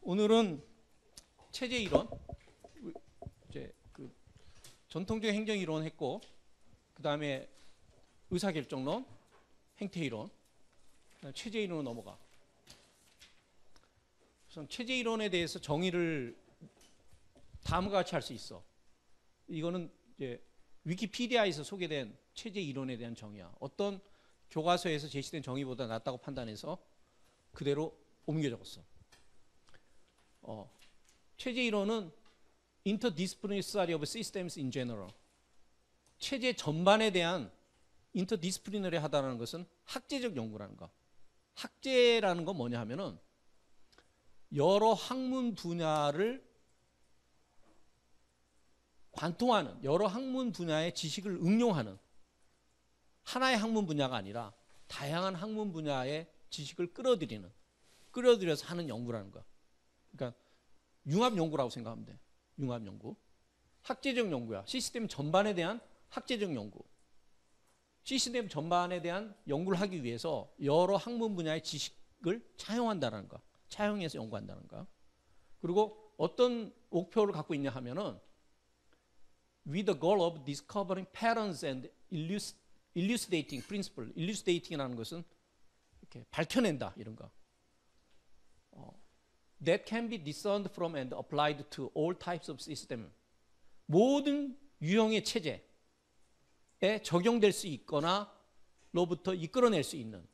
오늘은 체제 이론, 이제 전통적인 행정 이론 했고, 그 다음에 의사결정론, 행태 이론, 체제 이론으로 넘어가. 우선 체제 이론에 대해서 정의를 다음과 같이 할 수 있어. 이거는 이제 위키피디아에서 소개된 체제 이론에 대한 정의야. 어떤 교과서에서 제시된 정의보다 낫다고 판단해서 그대로 옮겨 적었어. 체제 이론은 interdisciplinary study of systems in general. 체제 전반에 대한 interdisciplinary 하다는 것은 학제적 연구라는 거. 학제라는 건 뭐냐 하면은 여러 학문 분야를 관통하는, 여러 학문 분야의 지식을 응용하는 하나의 학문 분야가 아니라 다양한 학문 분야의 지식을 끌어들여서 하는 연구라는 거야. 그러니까 융합 연구라고 생각하면 돼. 융합 연구. 학제적 연구야. 시스템 전반에 대한 학제적 연구. 시스템 전반에 대한 연구를 하기 위해서 여러 학문 분야의 지식을 차용한다는 거. 차용해서 연구한다는 거. 그리고 어떤 목표를 갖고 있냐 하면은 with the goal of discovering patterns and elucidating principle. elucidating이라는 것은 이렇게 밝혀낸다 이런 거. That can be discerned from and applied to all types of system. 모든 유형의 체제에 적용될 수 있거나로부터 이끌어낼 수 있는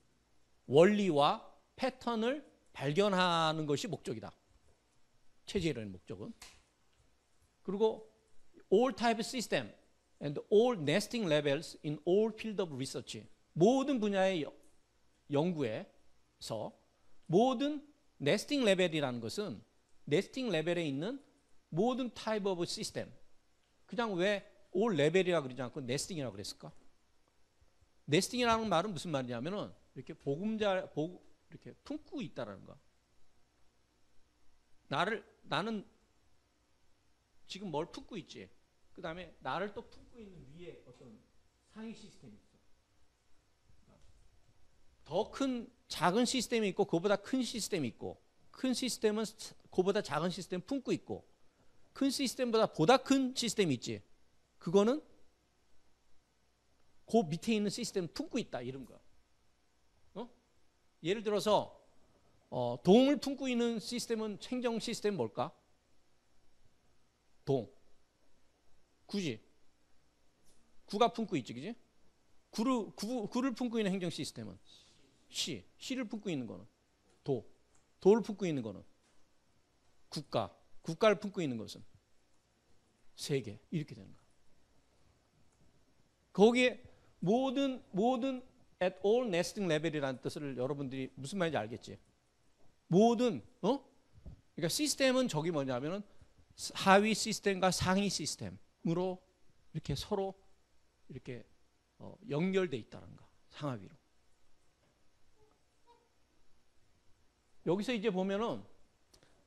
원리와 패턴을 발견하는 것이 목적이다. 체제 이론의 목적은. 그리고 all type system and all nesting levels in all field of research. 모든 분야의 연구에서 모든 네스팅 레벨이라는 것은 네스팅 레벨에 있는 모든 타입 오브 시스템. 그냥 왜 올 레벨이라고 그러지 않고 네스팅이라고 그랬을까? 네스팅이라는 말은 무슨 말이냐면은 이렇게 이렇게 품고 있다라는 거. 나는 지금 뭘 품고 있지. 그 다음에 나를 또 품고 있는 위에 어떤 상위 시스템이 있어. 더 큰 작은 시스템이 있고 그보다 큰 시스템이 있고 큰 시스템은 그보다 작은 시스템 품고 있고 큰 시스템보다 보다 큰 시스템이 있지. 그거는 그 밑에 있는 시스템 품고 있다 이런 거야. 예를 들어서 동을 품고 있는 시스템은 행정 시스템 뭘까? 동. 구지. 구가 품고 있지, 그지? 구를 품고 있는 행정 시스템은 시를 품고 있는 거는 도를 품고 있는 거는 국가를 품고 있는 것은 세계 이렇게 되는 거야. 거기에 모든 at all nesting level이라는 뜻을 여러분들이 무슨 말인지 알겠지? 모든 그러니까 시스템은 저기 뭐냐면은 하위 시스템과 상위 시스템으로 이렇게 서로 이렇게 연결돼 있다는 거. 상하위로. 여기서 이제 보면은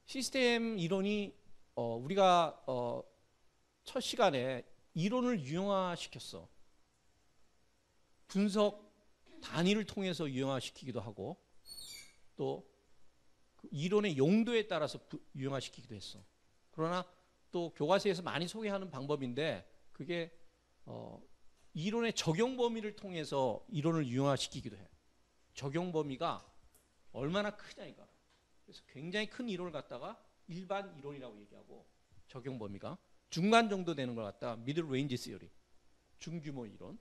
시스템 이론이 우리가 첫 시간에 이론을 유형화시켰어. 분석 단위를 통해서 유형화시키기도 하고 또 이론의 용도에 따라서 유형화시키기도 했어. 그러나 또 교과서에서 많이 소개하는 방법인데 그게 이론의 적용 범위를 통해서 이론을 유형화시키기도 해. 적용 범위가 얼마나 크냐 이거. 그래서 굉장히 큰 이론을 갖다가 일반 이론이라고 얘기하고 적용 범위가 중간 정도 되는 걸 갖다가 미들 레인지 시어리, 중규모 이론.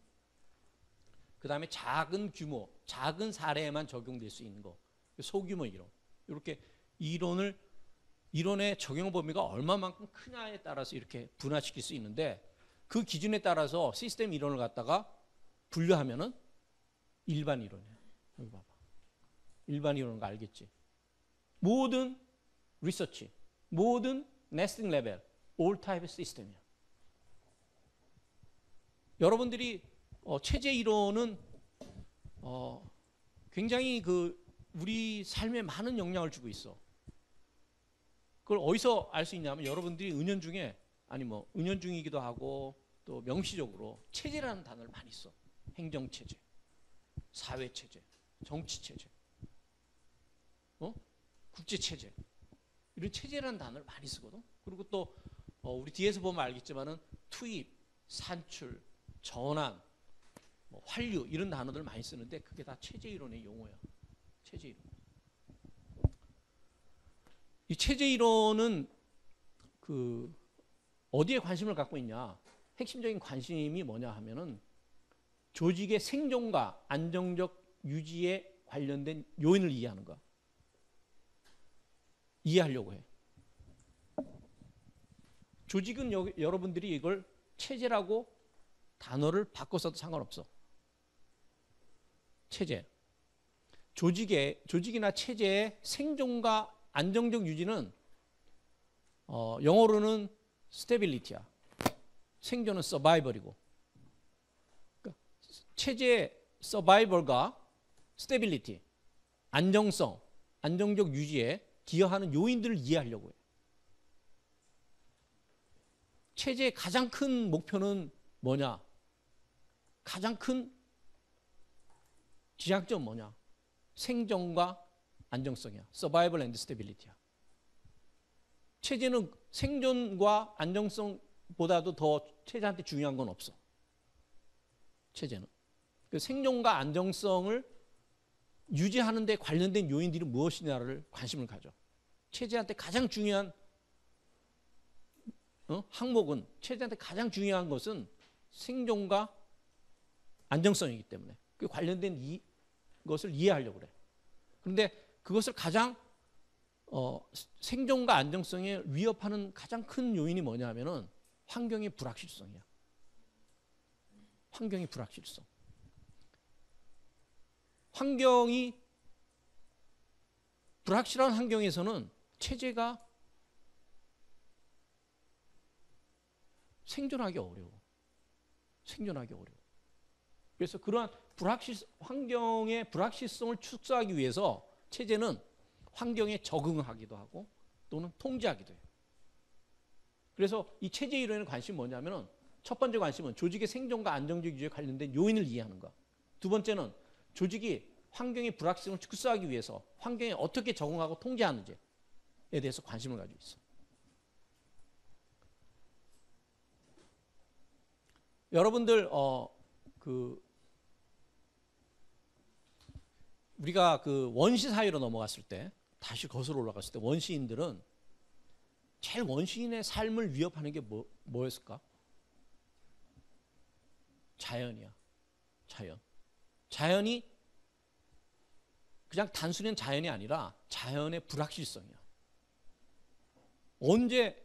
그 다음에 작은 규모, 작은 사례에만 적용될 수 있는 거, 소규모 이론. 이렇게 이론의 적용 범위가 얼마만큼 크냐에 따라서 이렇게 분화시킬 수 있는데 그 기준에 따라서 시스템 이론을 갖다가 분류하면은 일반 이론이야. 여기 봐봐. 일반 이론인 거 알겠지? 모든 리서치, 모든 네스팅 레벨, all type 시스템이야. 여러분들이 체제 이론은 굉장히 우리 삶에 많은 영향을 주고 있어. 그걸 어디서 알 수 있냐면 여러분들이 은연중에 아니 뭐 은연중이기도 하고 또 명시적으로 체제라는 단어를 많이 써. 행정체제, 사회체제, 정치체제, 국제체제, 이런 체제라는 단어를 많이 쓰거든. 그리고 또 우리 뒤에서 보면 알겠지만은 투입, 산출, 전환, 뭐 환류 이런 단어들 많이 쓰는데 그게 다 체제 이론의 용어야. 체제 이론. 이 체제 이론은 그 어디에 관심을 갖고 있냐? 핵심적인 관심이 뭐냐 하면은 조직의 생존과 안정적 유지에 관련된 요인을 이해하는 거야. 이해하려고 해. 조직은 여러분들이 이걸 체제라고 단어를 바꿔서도 상관없어. 체제. 조직이나 체제의 생존과 안정적 유지는 영어로는 스테빌리티야. 생존은 서바이벌이고. 그러니까 체제의 서바이벌과 스테빌리티, 안정성, 안정적 유지에 기여하는 요인들을 이해하려고 해요. 체제의 가장 큰 목표는 뭐냐? 가장 큰 지향점은 뭐냐? 생존과 안정성이야. Survival and Stability야. 체제는 생존과 안정성보다도 더 체제한테 중요한 건 없어. 체제는. 그 생존과 안정성을 유지하는 데 관련된 요인들이 무엇이냐를 관심을 가져. 체제한테 가장 중요한 항목은, 체제한테 가장 중요한 것은 생존과 안정성이기 때문에 그 관련된 것을 이해하려고 그래. 그런데 그것을 가장 생존과 안정성에 위협하는 가장 큰 요인이 뭐냐 하면은 환경의 불확실성이야. 환경의 불확실성. 환경이 불확실한 환경에서는 체제가 생존하기 어려워. 생존하기 어려워. 그래서 그러한 환경의 불확실성을 축소하기 위해서 체제는 환경에 적응하기도 하고 또는 통제하기도 해요. 그래서 이 체제 이론의 관심이 뭐냐면은 첫 번째 관심은 조직의 생존과 안정적 유지에 관련된 요인을 이해하는 것. 두 번째는 조직이 환경의 불확실성을 축소하기 위해서 환경에 어떻게 적응하고 통제하는지에 대해서 관심을 가지고 있어. 여러분들 우리가 그 원시 사회로 넘어갔을 때, 다시 거슬러 올라갔을 때 원시인들은 제일 원시인의 삶을 위협하는 게 뭐였을까? 자연이야. 자연. 자연이 그냥 단순한 자연이 아니라 자연의 불확실성이야. 언제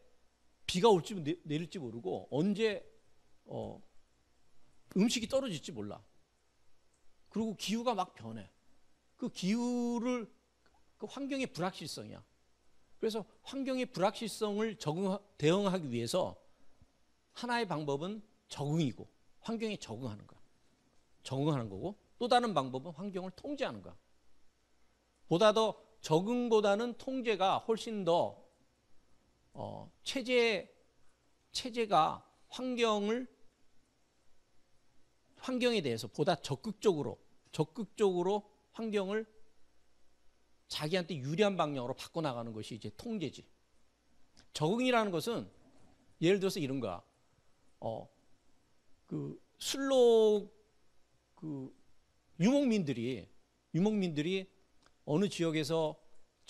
비가 올지 내릴지 모르고 언제 음식이 떨어질지 몰라. 그리고 기후가 막 변해. 그 기후를 그 환경의 불확실성이야. 그래서 환경의 불확실성을 대응하기 위해서 하나의 방법은 적응이고 환경에 적응하는 거야. 적응하는 거고 또 다른 방법은 환경을 통제하는 거야. 보다 더 적응보다는 통제가 훨씬 더 체제가 환경에 대해서 보다 적극적으로 환경을 자기한테 유리한 방향으로 바꿔나가는 것이 이제 통제지. 적응이라는 것은 예를 들어서 이런 거야. 그 술로 그 유목민들이 어느 지역에서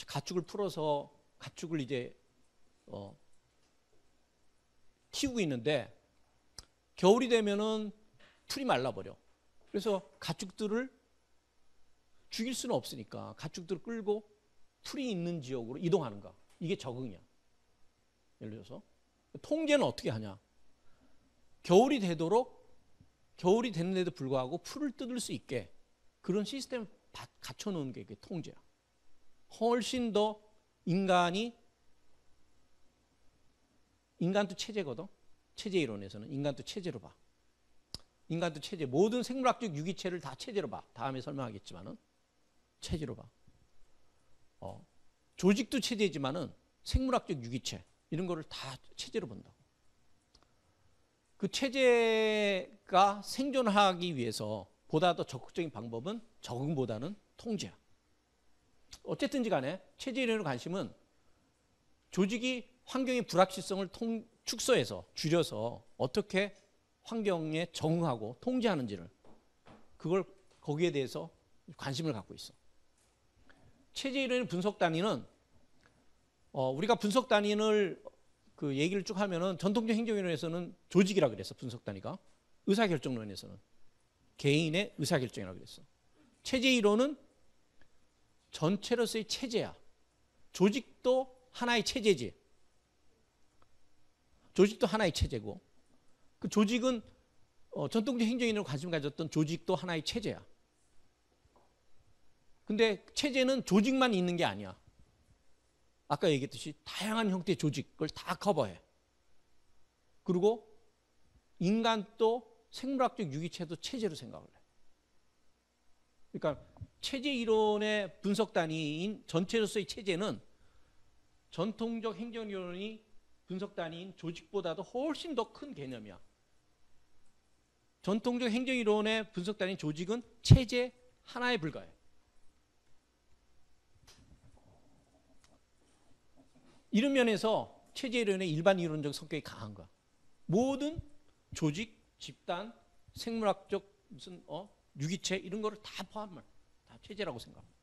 가축을 풀어서 가축을 이제 키우고 있는데 겨울이 되면은 풀이 말라버려. 그래서 가축들을 죽일 수는 없으니까 가축들을 끌고 풀이 있는 지역으로 이동하는 거야. 이게 적응이야. 예를 들어서 통제는 어떻게 하냐. 겨울이 됐는데도 불구하고 풀을 뜯을 수 있게 그런 시스템을 갖춰놓은 게 통제야. 훨씬 더 인간도 체제거든. 체제 이론에서는 인간도 체제로 봐. 인간도 체제, 모든 생물학적 유기체를 다 체제로 봐. 다음에 설명하겠지만은 체제로 봐. 조직도 체제지만은 생물학적 유기체 이런 거를 다 체제로 본다고. 그 체제가 생존하기 위해서 보다 더 적극적인 방법은 적응보다는 통제야. 어쨌든지 간에 체제 이론의 관심은 조직이 환경의 불확실성을 축소해서 줄여서 어떻게 환경에 적응하고 통제하는지를 그걸 거기에 대해서 관심을 갖고 있어. 체제 이론의 분석 단위는 우리가 분석 단위를 그 얘기를 쭉 하면은 전통적 행정이론에서는 조직이라 그랬어. 분석 단위가. 의사결정론에서는 개인의 의사결정이라 그랬어. 체제 이론은 전체로서의 체제야. 조직도 하나의 체제지. 조직도 하나의 체제고 그 조직은 전통적 행정이론으로 관심을 가졌던 조직도 하나의 체제야. 근데 체제는 조직만 있는 게 아니야. 아까 얘기했듯이 다양한 형태의 조직을 다 커버해. 그리고 인간도 생물학적 유기체도 체제로 생각을 해. 그러니까 체제 이론의 분석 단위인 전체로서의 체제는 전통적 행정이론이 분석 단위인 조직보다도 훨씬 더 큰 개념이야. 전통적 행정이론의 분석 단위인 조직은 체제 하나에 불과해. 이런 면에서 체제 이론의 일반 이론적 성격이 강한 거야. 모든 조직, 집단, 생물학적 무슨 유기체 이런 거를 다 포함을 다 체제라고 생각합니다.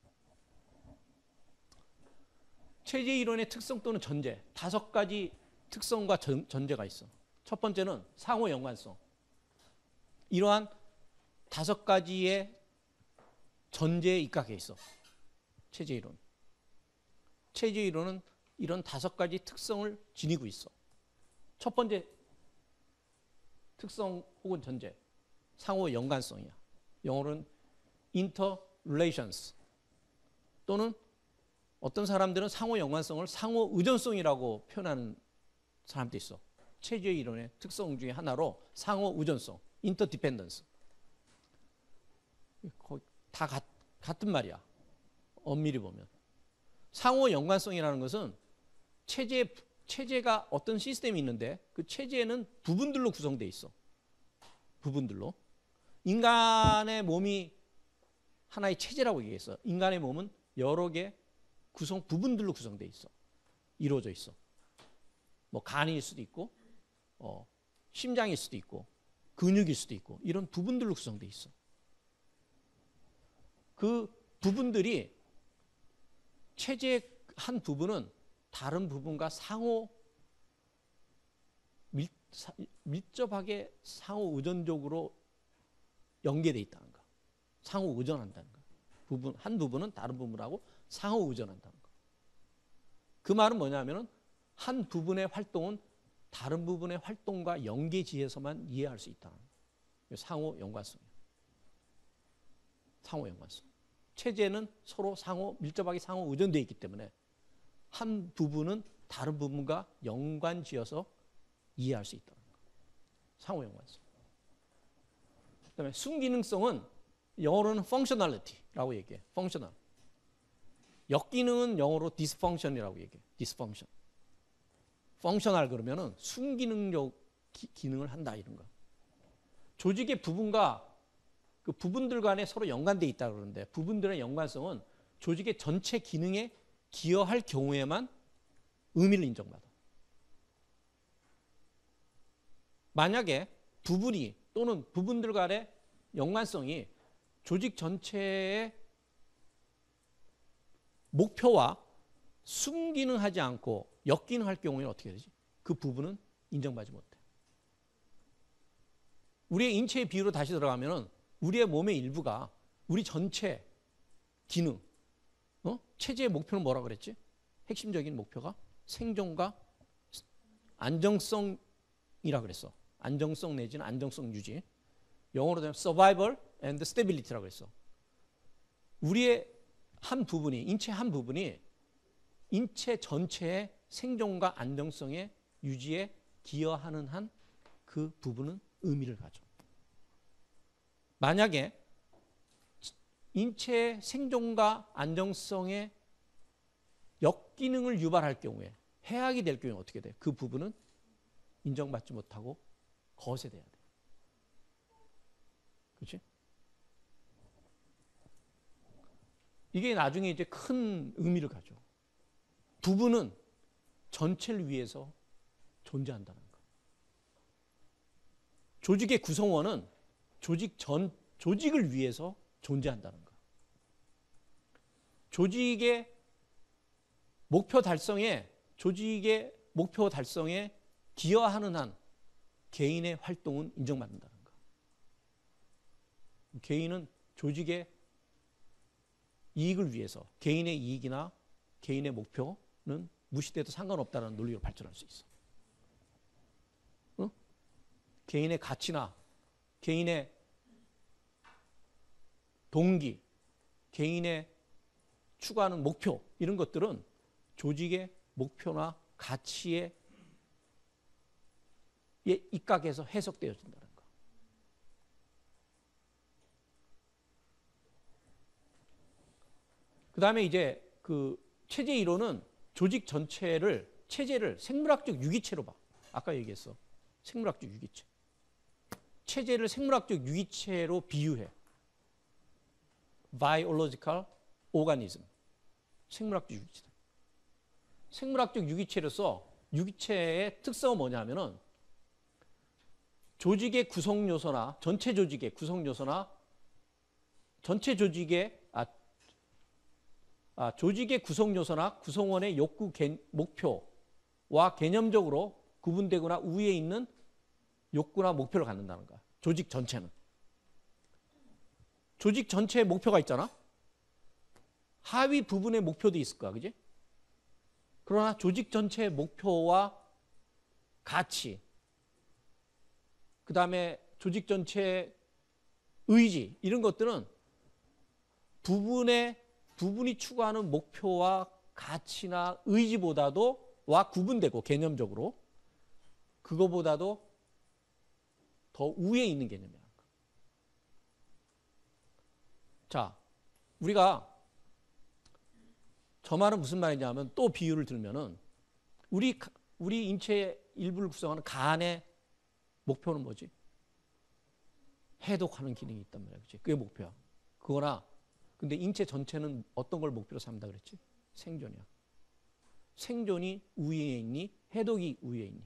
체제 이론의 특성 또는 전제 5가지 특성과 전제가 있어. 첫 번째는 상호 연관성. 이러한 5가지의 전제에 입각해 있어. 체제 이론. 체제 이론은 이런 5가지 특성을 지니고 있어. 첫 번째 특성 혹은 전제, 상호 연관성이야. 영어로는 interrelations 또는 어떤 사람들은 상호 연관성을 상호 의존성이라고 표현하는 사람도 있어. 체제 이론의 특성 중에 하나로 상호 의존성, interdependence. 다 같은 말이야. 엄밀히 보면. 상호 연관성이라는 것은 체제가 어떤 시스템이 있는데 그 체제는 부분들로 구성되어 있어. 부분들로. 인간의 몸이 하나의 체제라고 얘기했어. 인간의 몸은 여러 개 구성 부분들로 구성되어 있어. 이루어져 있어. 뭐 간일 수도 있고 심장일 수도 있고 근육일 수도 있고 이런 부분들로 구성되어 있어. 그 부분들이 체제의 한 부분은 다른 부분과 상호 밀접하게 상호 의존적으로 연계되어 있다는 거. 상호 의존한다는 거. 한 부분은 다른 부분하고 상호 의존한다는 거. 그 말은 뭐냐면은 한 부분의 활동은 다른 부분의 활동과 연계지에서만 이해할 수 있다는 거. 상호 연관성이에요. 상호 연관성. 체제는 서로 밀접하게 상호 의존되어 있기 때문에 한 부분은 다른 부분과 연관지어서 이해할 수 있다는 거. 상호 연관성. 그다음에 순기능성은 영어로는 functionality라고 얘기해. functional. 역기능은 영어로 dysfunction이라고 얘기해. dysfunction. functional 그러면은 순기능적 기능을 한다 이런 거. 조직의 부분과 그 부분들 간에 서로 연관되어 있다 그러는데 부분들의 연관성은 조직의 전체 기능에 기여할 경우에만 의미를 인정받아. 만약에 부분이 또는 부분들 간의 연관성이 조직 전체의 목표와 순기능하지 않고 역기능할 경우에는 어떻게 되지? 그 부분은 인정받지 못해. 우리의 인체의 비유로 다시 들어가면은 우리의 몸의 일부가 우리 전체 기능, 체제의 목표는 뭐라 그랬지? 핵심적인 목표가 생존과 안정성이라 그랬어. 안정성 내지는 안정성 유지. 영어로 되면 survival and stability라고 그랬어. 우리의 한 부분이, 인체 한 부분이 인체 전체의 생존과 안정성의 유지에 기여하는 한 그 부분은 의미를 가져. 만약에 인체의 생존과 안정성의 역기능을 유발할 경우에 해악이 될 경우에 어떻게 돼? 그 부분은 인정받지 못하고 거세돼야 돼. 그렇지? 이게 나중에 이제 큰 의미를 가져. 부부는 전체를 위해서 존재한다는 거. 조직의 구성원은 조직을 위해서 존재한다는 거. 조직의 목표 달성에 기여하는 한 개인의 활동은 인정받는다는 거. 개인은 조직의 이익을 위해서 개인의 이익이나 개인의 목표는 무시돼도 상관없다는 논리로 발전할 수 있어. 응? 개인의 가치나 개인의 동기, 개인의 추구하는 목표 이런 것들은 조직의 목표나 가치에 입각해서 해석되어진다는 거. 그 다음에 이제 그 체제 이론은 조직 전체를 체제를 생물학적 유기체로 봐. 아까 얘기했어. 생물학적 유기체. 체제를 생물학적 유기체로 비유해. biological organism. 생물학적 유기체다. 생물학적 유기체로서 유기체의 특성은 뭐냐면은 조직의 구성 요소나 전체 조직의 구성 요소나 전체 조직의 조직의 구성 요소나 구성원의 욕구 목표와 개념적으로 구분되거나 우위에 있는 욕구나 목표를 갖는다는 거야. 조직 전체는. 조직 전체에 목표가 있잖아. 하위 부분의 목표도 있을 거야. 그지? 그러나 조직 전체의 목표와 가치, 그 다음에 조직 전체의 의지, 이런 것들은 부분이 추구하는 목표와 가치나 의지보다도 와 구분되고 개념적으로 그거보다도 더 우위에 있는 개념이야. 자, 우리가 저 말은 무슨 말이냐면 또 비유를 들면은 우리 인체의 일부를 구성하는 간의 목표는 뭐지? 해독하는 기능이 있단 말이야. 그치? 그게 목표야. 그거나 근데 인체 전체는 어떤 걸 목표로 삼다 그랬지? 생존이야. 생존이 우위에 있니? 해독이 우위에 있니?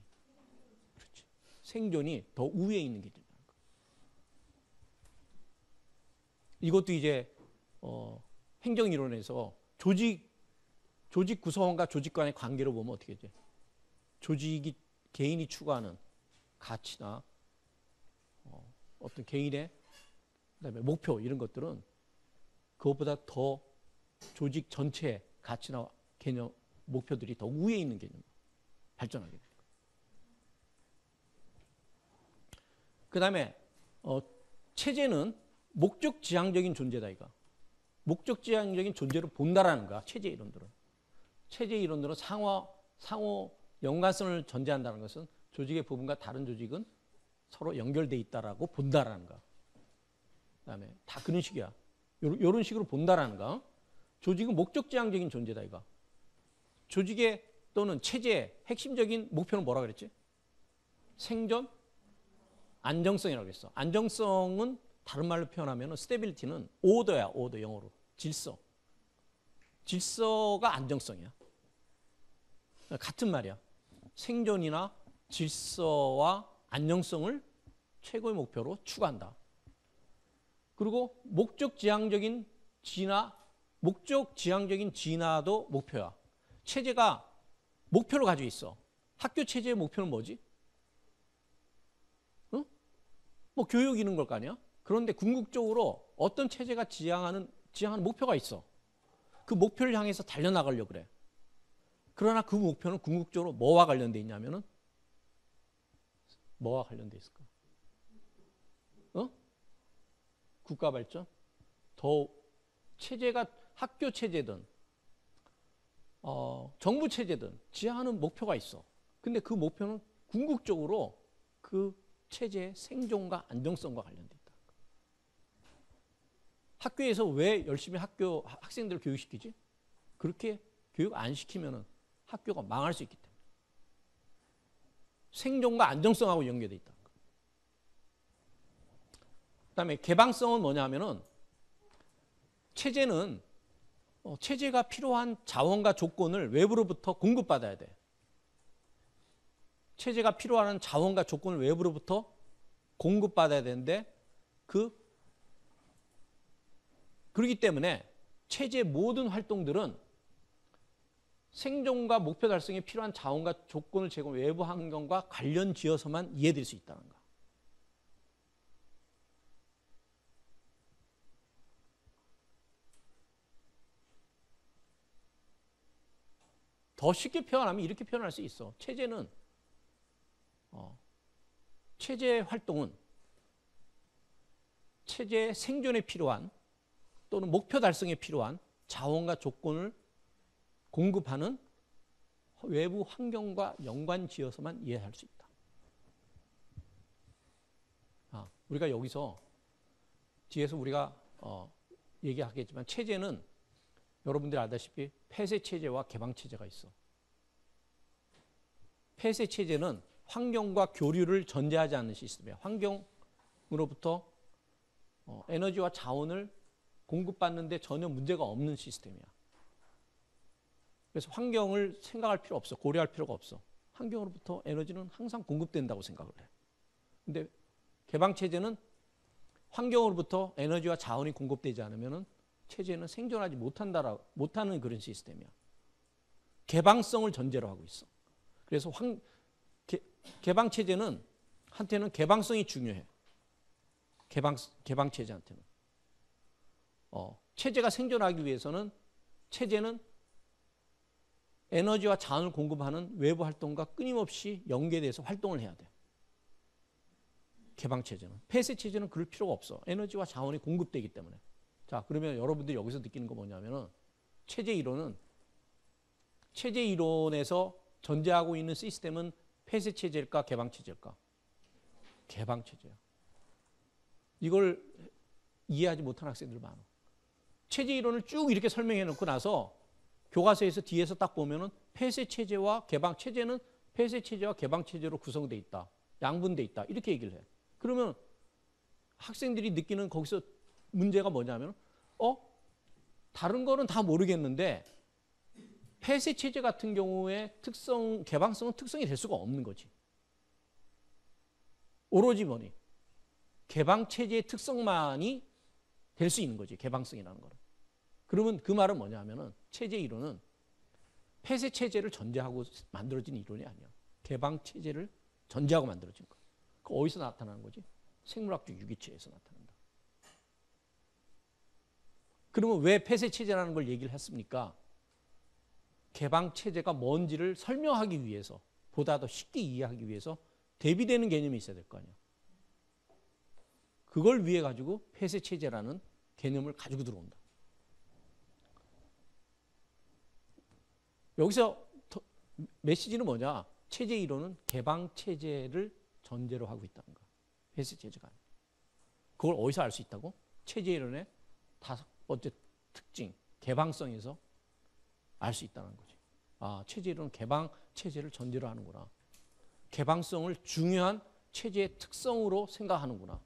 그렇지. 생존이 더 우위에 있는 게 된다는 거. 이것도 이제 행정이론에서 조직 구성원과 조직 간의 관계로 보면 어떻게 돼? 조직이 개인이 추구하는 가치나 어떤 개인의 그다음에 목표 이런 것들은 그것보다 더 조직 전체의 가치나 개념, 목표들이 더 위에 있는 개념 발전하게 됩니다. 그 다음에 체제는 목적지향적인 존재다 이거. 목적지향적인 존재로 본다라는 거야. 체제 이론들은 상호 연관성을 전제한다는 것은 조직의 부분과 다른 조직은 서로 연결돼 있다라고 본다라는 거야. 그다음에 다 그런 식이야. 이런 식으로 본다라는 거. 조직은 목적지향적인 존재다 이거. 조직의 또는 체제의 핵심적인 목표는 뭐라 그랬지? 생존, 안정성이라고 그랬어. 안정성은 다른 말로 표현하면 스테빌리티는 오더야. 오더 영어로. 질서. 질서가 안정성이야. 같은 말이야. 생존이나 질서와 안정성을 최고의 목표로 추구한다. 그리고 목적지향적인 진화도 목표야. 체제가 목표를 가지고 있어. 학교 체제의 목표는 뭐지? 응? 뭐 교육 이런 걸 거 아니야? 그런데 궁극적으로 어떤 체제가 지향하는 목표가 있어. 그 목표를 향해서 달려나가려고 그래. 그러나 그 목표는 궁극적으로 뭐와 관련돼 있냐면은 뭐와 관련돼 있을까? 국가 발전? 더 체제가 학교 체제든 정부 체제든 지향하는 목표가 있어. 근데 그 목표는 궁극적으로 그 체제의 생존과 안정성과 관련돼 있다. 학교에서 왜 열심히 학생들을 교육시키지? 그렇게 교육 안 시키면은 학교가 망할 수 있기 때문에. 생존과 안정성하고 연계돼 있다. 그다음에 개방성은 뭐냐면은 체제는 체제가 필요한 자원과 조건을 외부로부터 공급받아야 돼. 체제가 필요한 자원과 조건을 외부로부터 공급받아야 되는데 그렇기 때문에 체제의 모든 활동들은 생존과 목표 달성에 필요한 자원과 조건을 제공 외부 환경과 관련 지어서만 이해될 수 있다는 거. 더 쉽게 표현하면 이렇게 표현할 수 있어. 체제는 체제의 활동은 체제의 생존에 필요한 또는 목표 달성에 필요한 자원과 조건을 공급하는 외부 환경과 연관지어서만 이해할 수 있다. 우리가 여기서 뒤에서 우리가 얘기하겠지만 체제는 여러분들이 알다시피 폐쇄체제와 개방체제가 있어. 폐쇄체제는 환경과 교류를 전제하지 않는 시스템이야. 환경으로부터 에너지와 자원을 공급받는데 전혀 문제가 없는 시스템이야. 그래서 환경을 생각할 필요 없어. 고려할 필요가 없어. 환경으로부터 에너지는 항상 공급된다고 생각을 해. 근데 개방체제는 환경으로부터 에너지와 자원이 공급되지 않으면 체제는 생존하지 못하는 그런 시스템이야. 개방성을 전제로 하고 있어. 그래서 개방체제는 한테는 개방성이 중요해. 개방체제한테는. 체제가 생존하기 위해서는 체제는 에너지와 자원을 공급하는 외부 활동과 끊임없이 연계돼서 활동을 해야 돼. 개방체제는. 폐쇄체제는 그럴 필요가 없어. 에너지와 자원이 공급되기 때문에. 자, 그러면 여러분들이 여기서 느끼는 거 뭐냐면은 체제 이론에서 전제하고 있는 시스템은 폐쇄체제일까 개방체제일까? 개방체제야. 이걸 이해하지 못한 학생들 많아. 체제 이론을 쭉 이렇게 설명해 놓고 나서 교과서에서 뒤에서 딱 보면은 폐쇄체제와 개방체제는 폐쇄체제와 개방체제로 구성되어 있다. 양분되어 있다. 이렇게 얘기를 해. 그러면 학생들이 느끼는 거기서 문제가 뭐냐면 다른 거는 다 모르겠는데 폐쇄체제 같은 경우에 개방성은 특성이 될 수가 없는 거지. 오로지 뭐니? 개방체제의 특성만이 될 수 있는 거지. 개방성이라는 거는. 그러면 그 말은 뭐냐면은 체제 이론은 폐쇄체제를 전제하고 만들어진 이론이 아니야. 개방체제를 전제하고 만들어진 거야. 그 어디서 나타나는 거지? 생물학적 유기체에서 나타난다. 그러면 왜 폐쇄체제라는 걸 얘기를 했습니까? 개방체제가 뭔지를 설명하기 위해서, 보다 더 쉽게 이해하기 위해서 대비되는 개념이 있어야 될 거 아니야. 그걸 위해 가지고 폐쇄체제라는 개념을 가지고 들어온다. 여기서 메시지는 뭐냐? 체제 이론은 개방체제를 전제로 하고 있다는 거야. 폐쇄체제가 아니야. 그걸 어디서 알 수 있다고? 체제 이론의 5번째 특징, 개방성에서 알 수 있다는 거지. 체제 이론은 개방체제를 전제로 하는구나. 개방성을 중요한 체제의 특성으로 생각하는구나.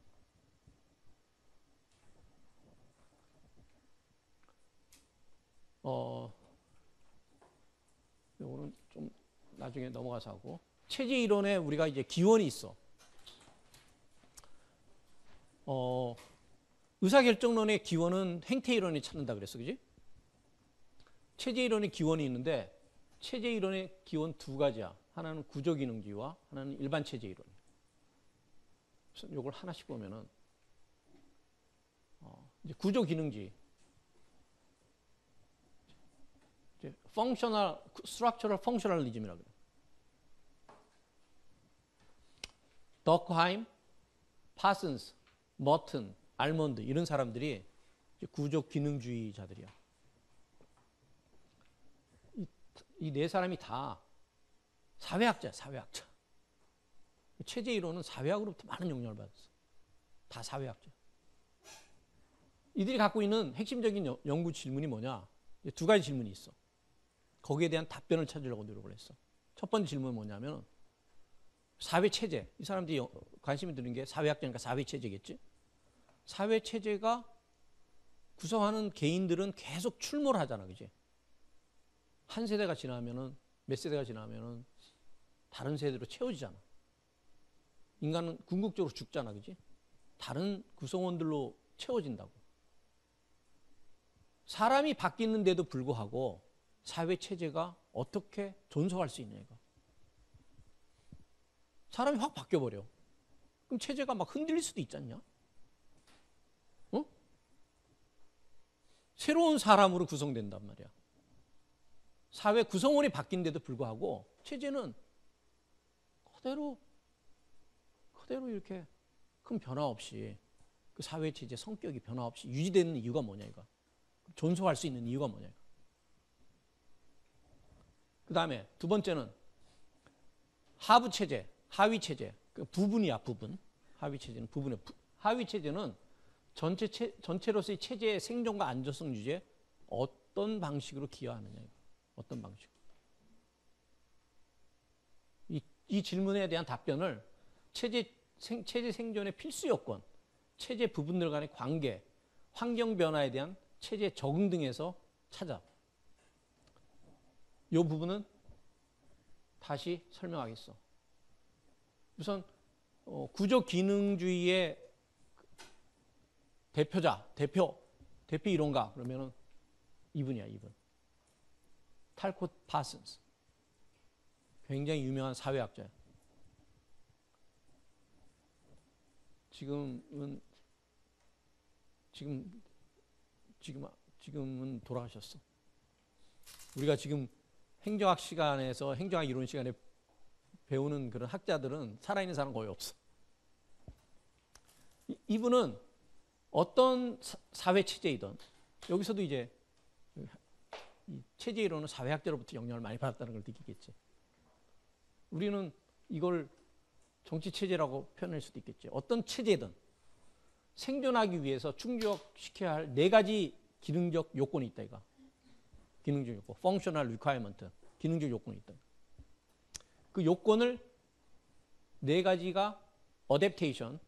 이거는 좀 나중에 넘어가서 하고. 체제 이론에 우리가 이제 기원이 있어. 의사결정론의 기원은 행태 이론이 찾는다 그랬어. 그지? 체제 이론의 기원이 있는데 체제 이론의 기원 2가지야. 하나는 구조기능주의와 하나는 일반 체제 이론. 그래서 이걸 하나씩 보면은 이제 구조기능주의. 스트럭처럴 펑셔널리즘이라고 그래요. 더크하임, 파슨스, 머튼, 알몬드 이런 사람들이 구조기능주의자들이야. 이 네 사람이 다 사회학자야, 사회학자. 체제 이론은 사회학으로부터 많은 영향을 받았어. 다 사회학자. 이들이 갖고 있는 핵심적인 연구 질문이 뭐냐? 2가지 질문이 있어. 거기에 대한 답변을 찾으려고 노력을 했어. 첫 번째 질문은 뭐냐면 사회체제. 이 사람들이 관심이 드는 게 사회학자니까 사회체제겠지. 사회 체제가 구성하는 개인들은 계속 출몰 하잖아. 그지? 한 세대가 지나면은, 몇 세대가 지나면은 다른 세대로 채워지잖아. 인간은 궁극적으로 죽잖아. 그지? 다른 구성원들로 채워진다고. 사람이 바뀌는데도 불구하고 사회 체제가 어떻게 존속할 수 있냐 이거. 사람이 확 바뀌어버려. 그럼 체제가 막 흔들릴 수도 있지 않냐? 어? 새로운 사람으로 구성된단 말이야. 사회 구성원이 바뀐데도 불구하고 체제는 그대로 이렇게 큰 변화 없이 그 사회 체제 성격이 변화 없이 유지되는 이유가 뭐냐 이거. 존속할 수 있는 이유가 뭐냐 이거. 그 다음에 두 번째는 하부 체제, 하위 체제. 그 부분이야, 부분. 하위 체제는 부분에 하위 체제는 전체로서의 체제의 생존과 안정성 유지에 어떤 방식으로 기여하느냐 이거. 어떤 방식? 이 질문에 대한 답변을 체제 생존의 필수 요건, 체제 부분들 간의 관계, 환경 변화에 대한 체제 적응 등에서 찾아. 이 부분은 다시 설명하겠어. 우선 구조 기능주의의 대표자, 대표 이론가 그러면은 이분이야, 이분. 탈콧 파슨스. 굉장히 유명한 사회학자야. 지금은 돌아가셨어. 우리가 지금 행정학 시간에서 행정학 이론 시간에 배우는 그런 학자들은 살아있는 사람 거의 없어. 이분은 어떤 사회 체제이든 여기서도 이제 체제 이론은 사회학자로부터 영향을 많이 받았다는 걸 느끼겠지. 우리는 이걸 정치 체제라고 표현할 수도 있겠지. 어떤 체제든 생존하기 위해서 충족시켜야 할 네 가지 기능적 요건이 있다 이거. 기능적 요건, functional requirement, 기능적 요건이 있다. 그 요건을 네 가지가 adaptation,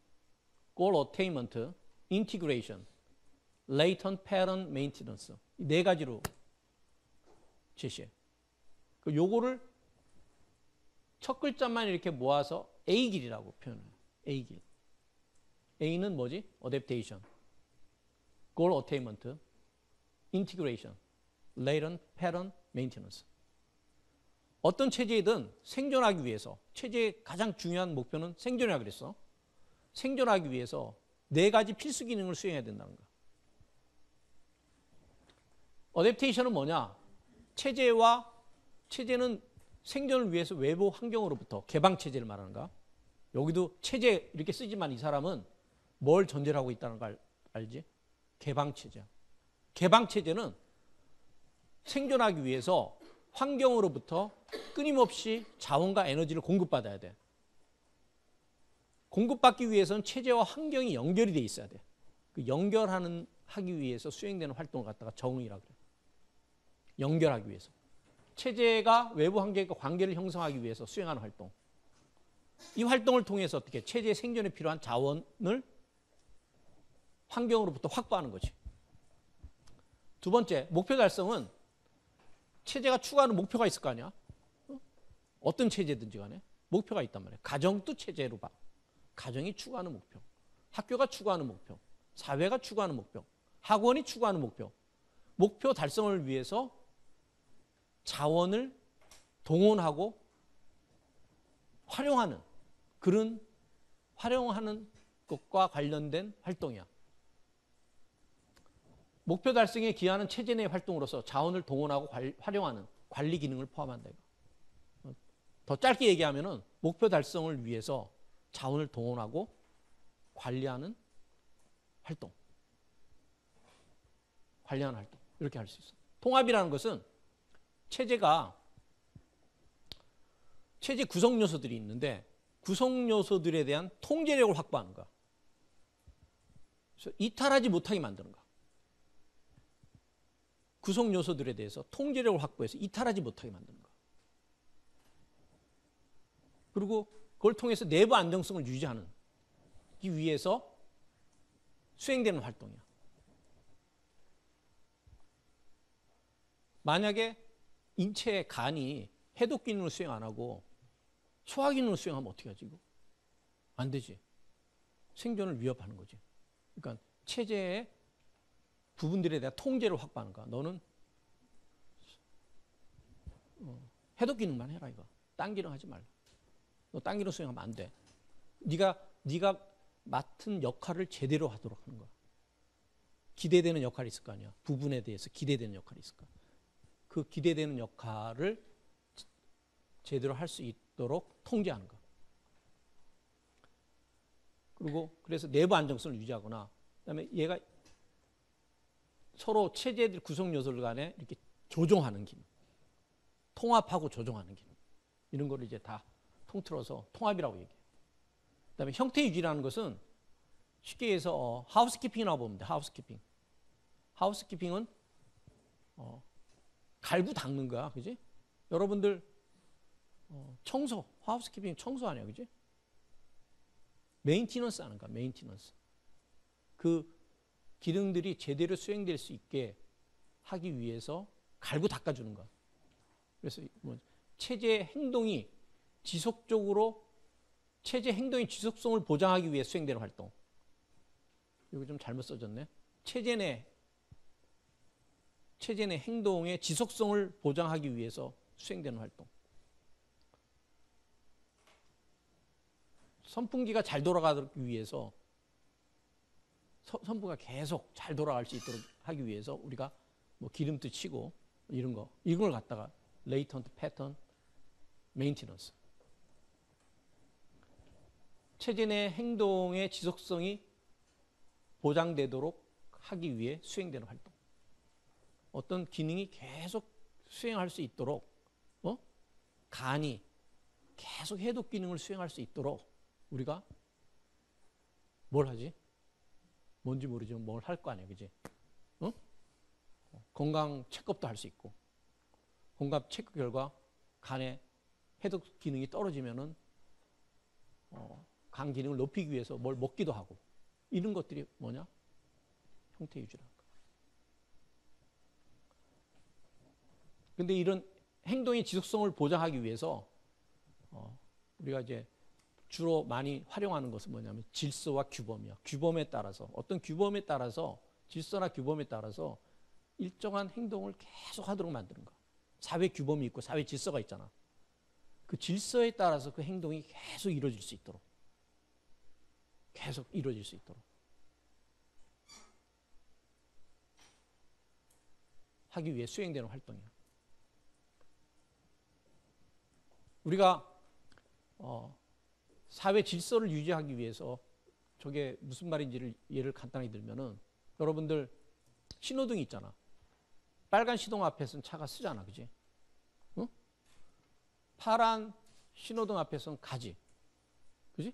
goal attainment, integration, latent pattern maintenance 이 네 가지로 제시해. 그 요거를 첫 글자만 이렇게 모아서 A길이라고 표현해요. A길. A는 뭐지? adaptation, goal attainment, integration, latent pattern maintenance. 어떤 체제이든 생존하기 위해서 체제의 가장 중요한 목표는 생존이라고 그랬어. 생존하기 위해서 네 가지 필수 기능을 수행해야 된다는 거야. 어댑테이션은 뭐냐? 체제는 생존을 위해서 외부 환경으로부터 개방 체제를 말하는 거야. 여기도 체제 이렇게 쓰지만 이 사람은 뭘 전제로 하고 있다는 걸 알지? 개방 체제야. 개방 체제는 생존하기 위해서 환경으로부터 끊임없이 자원과 에너지를 공급받아야 돼. 공급받기 위해서는 체제와 환경이 연결이 돼 있어야 돼. 그 하기 위해서 수행되는 활동을 갖다가 적응이라고 그래. 연결하기 위해서. 체제가 외부 환경과 관계를 형성하기 위해서 수행하는 활동. 이 활동을 통해서 어떻게 체제의 생존에 필요한 자원을 환경으로부터 확보하는 거지. 두 번째, 목표 달성은 체제가 추구하는 목표가 있을 거 아니야? 어떤 체제든지 간에 목표가 있단 말이야. 가정도 체제로 봐. 가정이 추구하는 목표, 학교가 추구하는 목표, 사회가 추구하는 목표, 학원이 추구하는 목표. 목표 달성을 위해서 자원을 동원하고 활용하는 것과 관련된 활동이야. 목표 달성에 기여하는 체제 내 활동으로서 자원을 동원하고 활용하는 관리 기능을 포함한다. 더 짧게 얘기하면은 목표 달성을 위해서 자원을 동원하고 관리하는 활동. 이렇게 할 수 있어. 통합이라는 것은 체제 구성 요소들이 있는데 구성 요소들에 대한 통제력을 확보하는 거야. 그래서 이탈하지 못하게 만드는 거야. 구성 요소들에 대해서 통제력을 확보해서 이탈하지 못하게 만드는 거야. 그리고 그걸 통해서 내부 안정성을 유지하기 위해서 수행되는 활동이야. 만약에 인체의 간이 해독 기능을 수행 안 하고 소화 기능을 수행하면 어떻게 하지 이거? 안 되지. 생존을 위협하는 거지. 그러니까 체제의 부분들에 대한 통제를 확보하는 거야. 너는 해독 기능만 해라 이거. 딴 기능 하지 말라. 너 딴 기능 수행하면 안 돼. 네가 맡은 역할을 제대로 하도록 하는 거야. 기대되는 역할이 있을 거 아니야. 부분에 대해서 기대되는 역할이 있을 거야. 그 기대되는 역할을 제대로 할 수 있도록 통제하는 거. 그리고 그래서 내부 안정성을 유지하거나, 그다음에 얘가 서로 체제들 구성 요소들 간에 이렇게 조종하는 기능, 통합하고 조종하는 기능, 이런 거를 이제 다 통틀어서 통합이라고 얘기해요. 그다음에 형태 유지라는 것은 쉽게 해서 하우스키핑이라고 보면 돼. 하우스키핑. 하우스키핑은 갈고 닦는 거야, 그지? 여러분들 청소, 하우스키핑 청소 아니야, 그지? 메인티넌스 하는 거야, 메인티넌스. 그 기능들이 제대로 수행될 수 있게 하기 위해서 갈고 닦아주는 거야. 그래서 뭐 체제 행동이 지속적으로 체제 행동의 지속성을 보장하기 위해 수행되는 활동. 이거 좀 잘못 써졌네. 체제 내 행동의 지속성을 보장하기 위해서 수행되는 활동. 선풍기가 잘 돌아가기 위해서, 선풍기가 계속 잘 돌아갈 수 있도록 하기 위해서 우리가 뭐 기름도 치고 이걸 갖다가 레이턴트 패턴 메인티넌스. 체제 내 행동의 지속성이 보장되도록 하기 위해 수행되는 활동. 어떤 기능이 계속 수행할 수 있도록, 간이 계속 해독 기능을 수행할 수 있도록 우리가 뭘 하지? 뭔지 모르지만 뭘 할 거 아니야, 그지? 건강 체크업도 할 수 있고, 건강 체크 결과 간의 해독 기능이 떨어지면은 간 기능을 높이기 위해서 뭘 먹기도 하고, 이런 것들이 뭐냐? 형태 유지라는 거. 근데 이런 행동의 지속성을 보장하기 위해서 우리가 이제 주로 많이 활용하는 것은 뭐냐면 질서와 규범이야. 규범에 따라서, 어떤 규범에 따라서, 질서나 규범에 따라서 일정한 행동을 계속 하도록 만드는 거야. 사회 규범이 있고 사회 질서가 있잖아. 그 질서에 따라서 그 행동이 계속 이루어질 수 있도록, 계속 이루어질 수 있도록 하기 위해 수행되는 활동이야. 우리가 사회 질서를 유지하기 위해서, 저게 무슨 말인지를 예를 간단히 들면은, 여러분들 신호등이 있잖아. 빨간 신호등 앞에서는 차가 쓰잖아, 그지? 응? 파란 신호등 앞에서는 가지, 그지?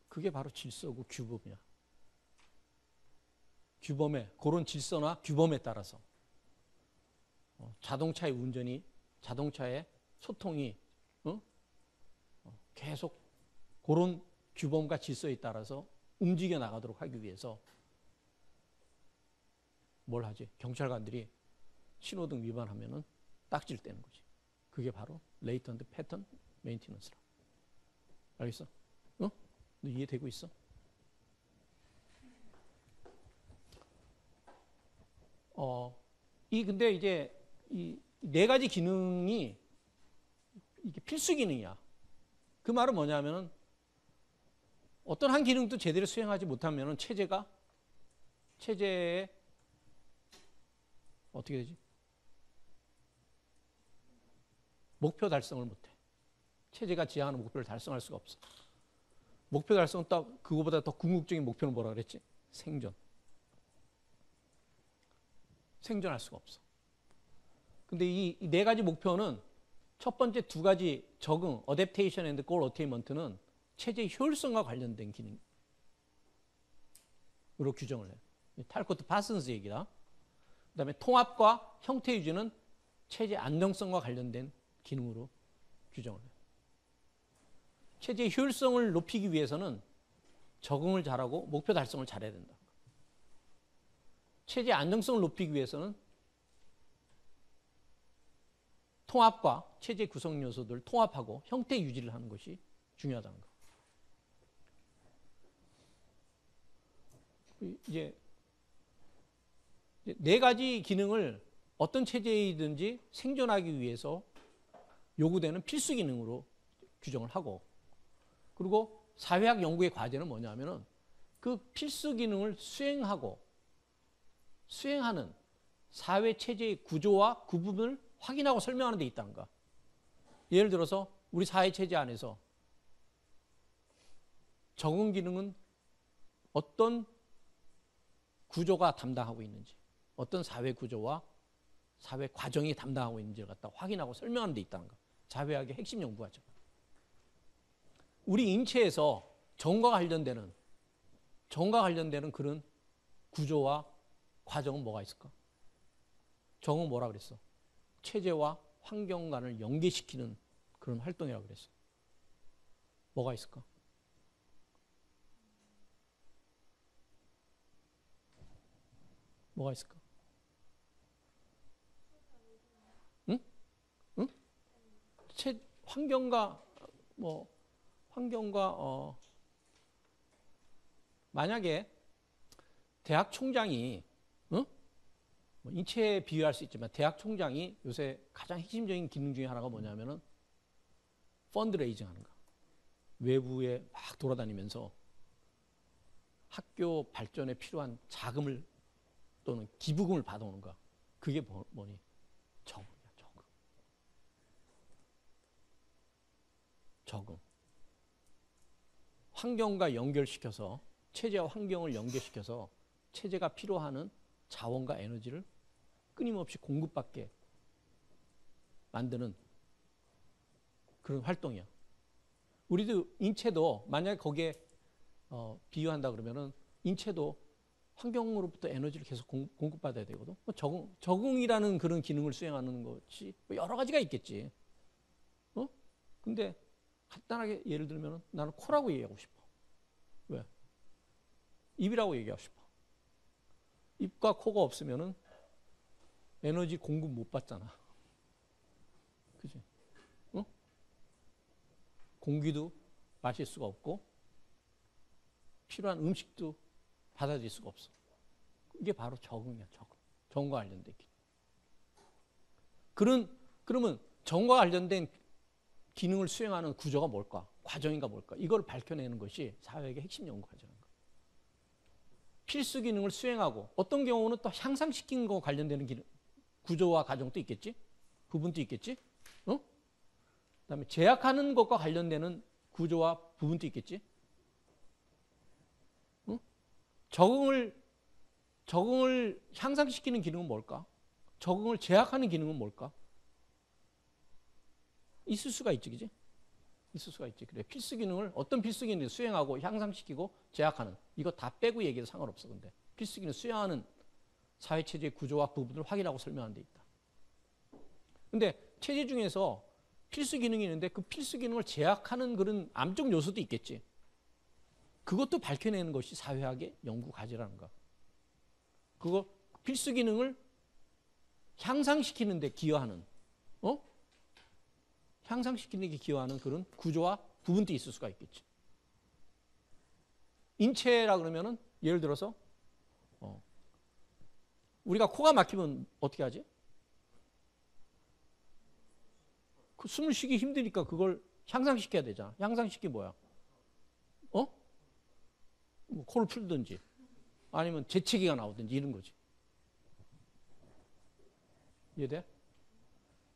그게 바로 질서고 규범이야. 규범에, 그런 질서나 규범에 따라서 자동차의 운전이, 자동차의 소통이 계속 그런 규범과 질서에 따라서 움직여 나가도록 하기 위해서 뭘 하지? 경찰관들이 신호등 위반하면은 딱지를 떼는 거지. 그게 바로 레이턴트 패턴 메인티넌스라. 알겠어? 너 이해되고 있어? 근데 이제 이 네 가지 기능이 이게 필수 기능이야. 그 말은 뭐냐면은, 어떤 한 기능도 제대로 수행하지 못하면은 체제에 어떻게 되지? 목표 달성을 못해. 체제가 지향하는 목표를 달성할 수가 없어. 목표 달성은 또 그거보다 더 궁극적인 목표는 뭐라 그랬지? 생존. 생존할 수가 없어. 근데 이 네 가지 목표는, 첫 번째 두 가지 적응, 어댑테이션 앤드 골 어테인먼트는 체제의 효율성과 관련된 기능으로 규정을 해요. 탈코트 파슨스 얘기다. 그다음에 통합과 형태 유지는 체제 안정성과 관련된 기능으로 규정을 해요. 체제의 효율성을 높이기 위해서는 적응을 잘하고 목표 달성을 잘해야 된다. 체제 안정성을 높이기 위해서는 통합과 체제 구성 요소들을 통합하고 형태 유지를 하는 것이 중요하다는 거. 이제 네 가지 기능을 어떤 체제이든지 생존하기 위해서 요구되는 필수 기능으로 규정을 하고, 그리고 사회학 연구의 과제는 뭐냐면은 그 필수 기능을 수행하는 사회 체제의 구조와 그 부분을 확인하고 설명하는 데 있다는 거야. 예를 들어서 우리 사회 체제 안에서 적응 기능은 어떤 구조가 담당하고 있는지, 어떤 사회 구조와 사회 과정이 담당하고 있는지를 갖다 확인하고 설명하는 데 있다는 거. 사회학의 핵심 연구가죠. 우리 인체에서 적응과 관련되는 그런 구조와 과정은 뭐가 있을까? 적응은 뭐라 그랬어? 체제와 환경관을 연계시키는 그런 활동이라고 그랬어. 뭐가 있을까? 뭐가 있을까? 응? 응? 환경과 만약에 대학 총장이 인체에 비유할 수 있지만 대학 총장이 요새 가장 핵심적인 기능 중에 하나가 뭐냐면은 펀드레이징 하는 거. 외부에 막 돌아다니면서 학교 발전에 필요한 자금을 또는 기부금을 받아오는 거야. 그게 뭐니? 적응이야, 적응. 적응. 환경과 연결시켜서, 체제와 환경을 연결시켜서 체제가 필요한 자원과 에너지를 끊임없이 공급받게 만드는 그런 활동이야. 우리도 인체도 만약에 거기에 비유한다 그러면은 인체도 환경으로부터 에너지를 계속 공급받아야 되거든. 적응이라는 그런 기능을 수행하는 것이 여러 가지가 있겠지. 근데 간단하게 예를 들면 나는 코라고 얘기하고 싶어. 왜? 입이라고 얘기하고 싶어. 입과 코가 없으면은 에너지 공급 못 받잖아. 그치? 공기도 마실 수가 없고 필요한 음식도 받아들일 수가 없어. 이게 바로 적응이야, 적응. 적응과 관련된 기능. 그러면 적응과 관련된 기능을 수행하는 구조가 뭘까? 과정인가 뭘까? 이걸 밝혀내는 것이 사회학의 핵심 연구 과정인 거야. 필수 기능을 수행하고 어떤 경우는 또 향상시키는 것과 관련되는 기능, 구조와 과정도 있겠지? 부분도 있겠지? 그다음에 제약하는 것과 관련되는 구조와 부분도 있겠지? 적응을 향상시키는 기능은 뭘까? 적응을 제약하는 기능은 뭘까? 있을 수가 있지, 그지? 있을 수가 있지. 그래, 필수 기능을 어떤 필수 기능을 수행하고 향상시키고 제약하는, 이거 다 빼고 얘기해도 상관없어. 근데 필수 기능을 수행하는 사회 체제의 구조와 부분을 확인하고 설명하는 데 있다. 근데 체제 중에서 필수 기능이 있는데 그 필수 기능을 제약하는 그런 암적 요소도 있겠지. 그것도 밝혀내는 것이 사회학의 연구 과제라는 거. 그거 필수 기능을 향상시키는 데 기여하는, 향상시키는 데 기여하는 그런 구조와 부분도 있을 수가 있겠지. 인체라 그러면은 예를 들어서 우리가 코가 막히면 어떻게 하지? 그 숨을 쉬기 힘드니까 그걸 향상시켜야 되잖아. 향상시키 뭐야? 뭐 코를 풀든지 아니면 재채기가 나오든지 이런 거지. 이해돼?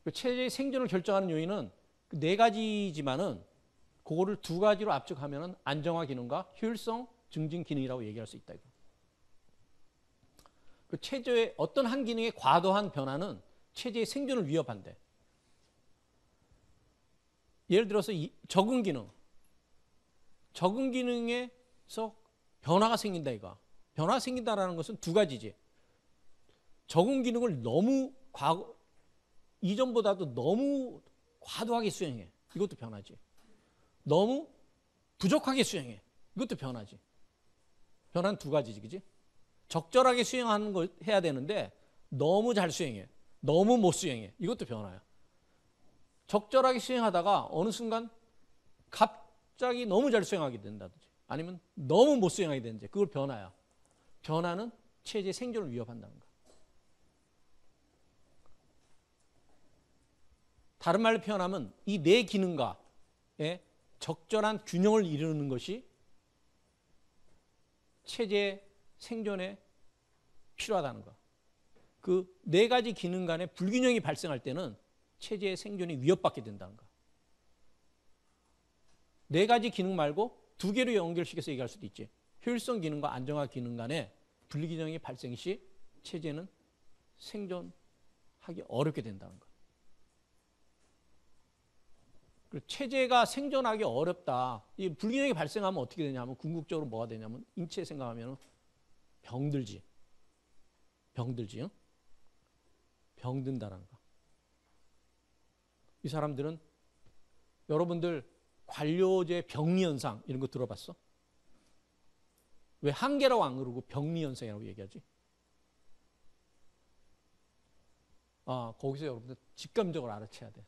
그 체제의 생존을 결정하는 요인은 그 네 가지지만은 그거를 두 가지로 압축하면은 안정화 기능과 효율성 증진 기능이라고 얘기할 수 있다. 이거. 그 체제의 어떤 한 기능의 과도한 변화는 체제의 생존을 위협한대. 예를 들어서 적응 기능에서 변화가 생긴다 이거. 변화가 생긴다라는 것은 두 가지지. 적응 기능을 너무 이전보다도 너무 과도하게 수행해. 이것도 변화지. 너무 부족하게 수행해. 이것도 변화지. 변화는 두 가지지, 그지? 적절하게 수행하는 걸 해야 되는데 너무 잘 수행해. 너무 못 수행해. 이것도 변화야. 적절하게 수행하다가 어느 순간 갑자기 너무 잘 수행하게 된다든지 아니면 너무 못 수행하게 되는지 그걸 변화야. 변화는 체제의 생존을 위협한다는 거야. 다른 말로 표현하면 이 네 기능과의 적절한 균형을 이루는 것이 체제의 생존에 필요하다는 거야. 그 네 가지 기능 간의 불균형이 발생할 때는 체제의 생존이 위협받게 된다는 거야. 네 가지 기능 말고 두 개로 연결시켜서 얘기할 수도 있지. 효율성 기능과 안정화 기능 간의 불균형이 발생 시 체제는 생존하기 어렵게 된다는 거야. 체제가 생존하기 어렵다. 이 불균형이 발생하면 어떻게 되냐면 궁극적으로 뭐가 되냐면 인체 생각하면 병들지. 병들지. 응? 병든다라는 거. 이 사람들은 여러분들 관료제 병리현상 이런 거 들어봤어? 왜 한계라고 안 그러고 병리현상이라고 얘기하지? 거기서 여러분들 직감적으로 알아채야 돼.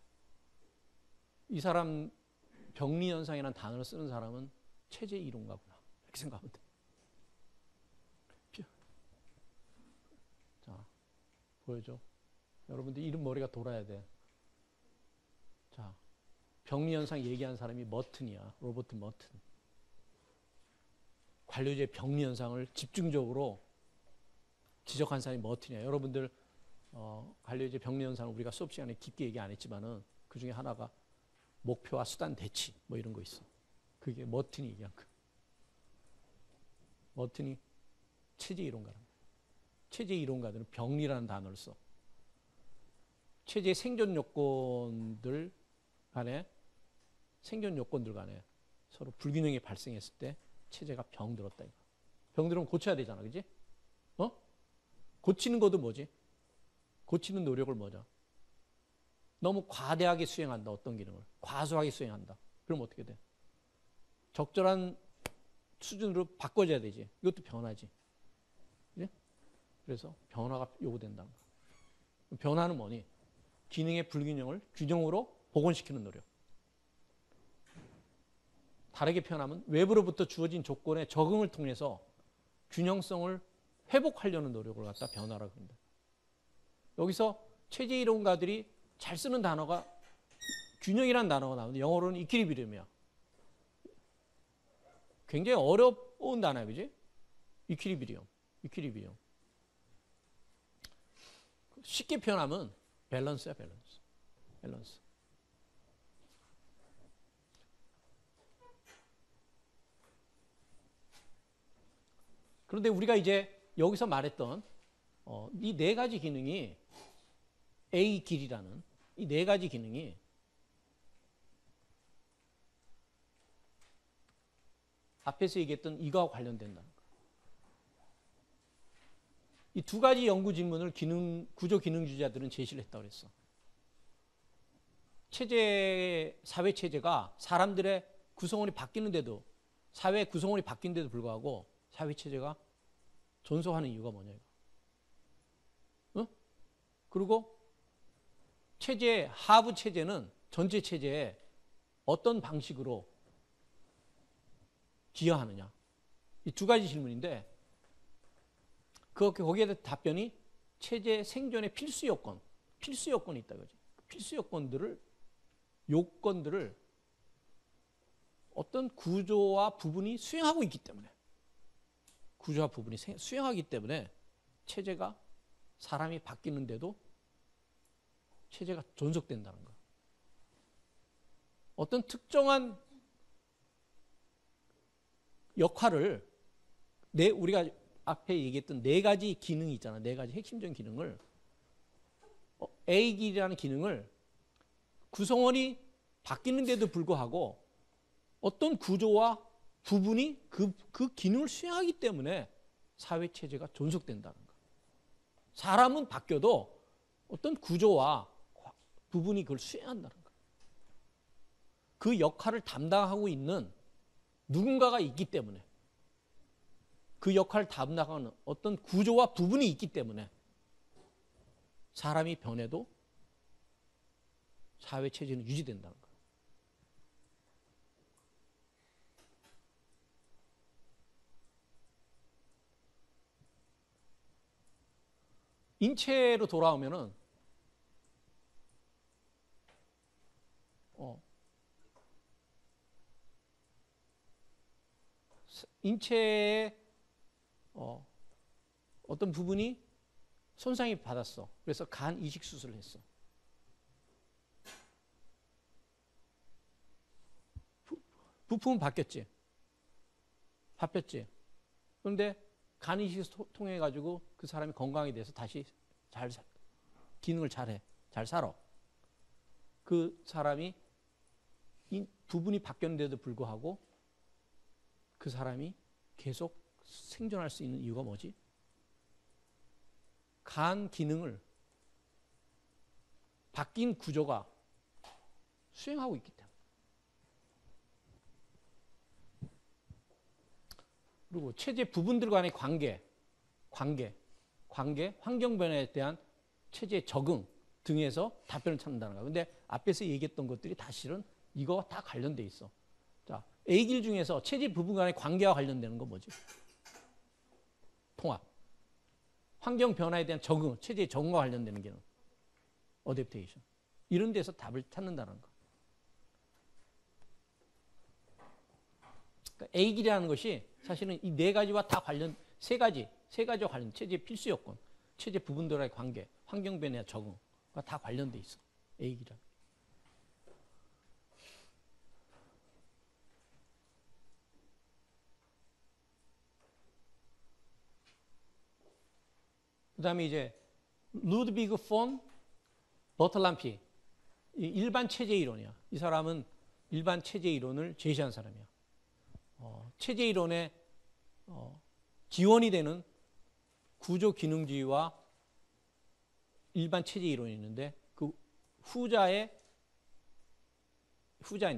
이 사람 병리현상이라는 단어를 쓰는 사람은 체제 이론가구나. 이렇게 생각하면 돼. 자, 보여줘. 여러분들 이름 머리가 돌아야 돼. 자, 병리현상 얘기한 사람이 머튼이야. 로버트 머튼. 관료제 병리현상을 집중적으로 지적한 사람이 머튼이야. 여러분들 관료제 병리현상을 우리가 수업 시간에 깊게 얘기 안 했지만은 그 중에 하나가 목표와 수단 대치 뭐 이런 거 있어. 그게 머튼이 얘기한 거. 머튼이 체제 이론가랍니다. 체제 이론가들은 병리라는 단어를 써. 체제의 생존 요건들 간에 서로 불균형이 발생했을 때 체제가 병들었다 이거. 병들면 고쳐야 되잖아, 그지? 고치는 것도 뭐지? 고치는 노력을 뭐죠? 너무 과대하게 수행한다, 어떤 기능을. 과소하게 수행한다. 그럼 어떻게 돼? 적절한 수준으로 바꿔줘야 되지. 이것도 변화지. 그래? 그래서 변화가 요구된다는 거야. 변화는 뭐니? 기능의 불균형을 균형으로 복원시키는 노력. 다르게 표현하면 외부로부터 주어진 조건에 적응을 통해서 균형성을 회복하려는 노력을 갖다 변화라고 합니다. 여기서 체제 이론가들이 잘 쓰는 단어가 균형이라는 단어가 나오는데 영어로는 이퀴리브리엄이야. 굉장히 어려운 단어야, 그지? 이퀴리브리엄. 쉽게 표현하면 밸런스야, 밸런스. 그런데 우리가 이제 여기서 말했던 이 네 가지 기능이 A 길이라는 이 네 가지 기능이 앞에서 얘기했던 이거와 관련된다는 거예요. 이 두 가지 연구 질문을 구조 기능주의자들은 제시를 했다고 그랬어. 사회 체제가 사람들의 구성원이 바뀌는데도 사회 구성원이 바뀐데도 불구하고 사회 체제가 존속하는 이유가 뭐냐 이거. 그리고 하부 체제는 전체 체제에 어떤 방식으로 기여하느냐. 이 두 가지 질문인데 거기에 대한 답변이 체제 생존의 필수 요건이 있다 그지. 필수 요건들을 어떤 구조와 부분이 수행하고 있기 때문에 수행하기 때문에 체제가 사람이 바뀌는데도 체제가 존속된다는 거. 어떤 특정한 역할을 우리가 앞에 얘기했던 네 가지 기능이 있잖아. 네 가지 핵심적인 기능을 A기라는 기능을 구성원이 바뀌는데도 불구하고 어떤 구조와 부분이 그 기능을 수행하기 때문에 사회체제가 존속된다는 거. 사람은 바뀌어도 어떤 구조와 부분이 그걸 수행한다는 거. 그 역할을 담당하고 있는 누군가가 있기 때문에 그 역할을 담당하는 어떤 구조와 부분이 있기 때문에 사람이 변해도 사회 체제는 유지된다는 거예요. 인체로 돌아오면은 인체의 어떤 부분이 손상이 받았어. 그래서 간 이식 수술을 했어. 부품은 바뀌었지. 바뀌었지. 그런데 간 이식을 통해 가지고 그 사람이 건강이 돼서 다시 기능을 잘해. 잘 살아. 그 사람이 부분이 바뀌었는데도 불구하고 그 사람이 계속 생존할 수 있는 이유가 뭐지? 간 기능을 바뀐 구조가 수행하고 있기 때문에. 그리고 체제 부분들 간의 관계, 환경 변화에 대한 체제 적응 등에서 답변을 찾는다는 거야. 근데 앞에서 얘기했던 것들이 사실은 이거와 다 관련돼 있어. 자, A길 중에서 체제 부분 간의 관계와 관련되는 건 뭐지? 통합. 환경 변화에 대한 적응, 체제의 적응과 관련되는 게는 어댑테이션. 이런 데서 답을 찾는다는 거. 그러니까 A길이라는 것이 사실은 이 네 가지와 다 관련, 세 가지와 관련, 체제의 필수 요건, 체제 부분들과의 관계, 환경 변화에 적응과 다 관련돼 있어. A길이라는. 그 다음에 이제 루드비그 폰 버틀람피, 일반 체제 이론이야. 이 사람은 일반 체제 이론을 제시한 사람이야. 체제 이론의 기원이 되는 구조 기능주의와 일반 체제 이론이 있는데 그 후자인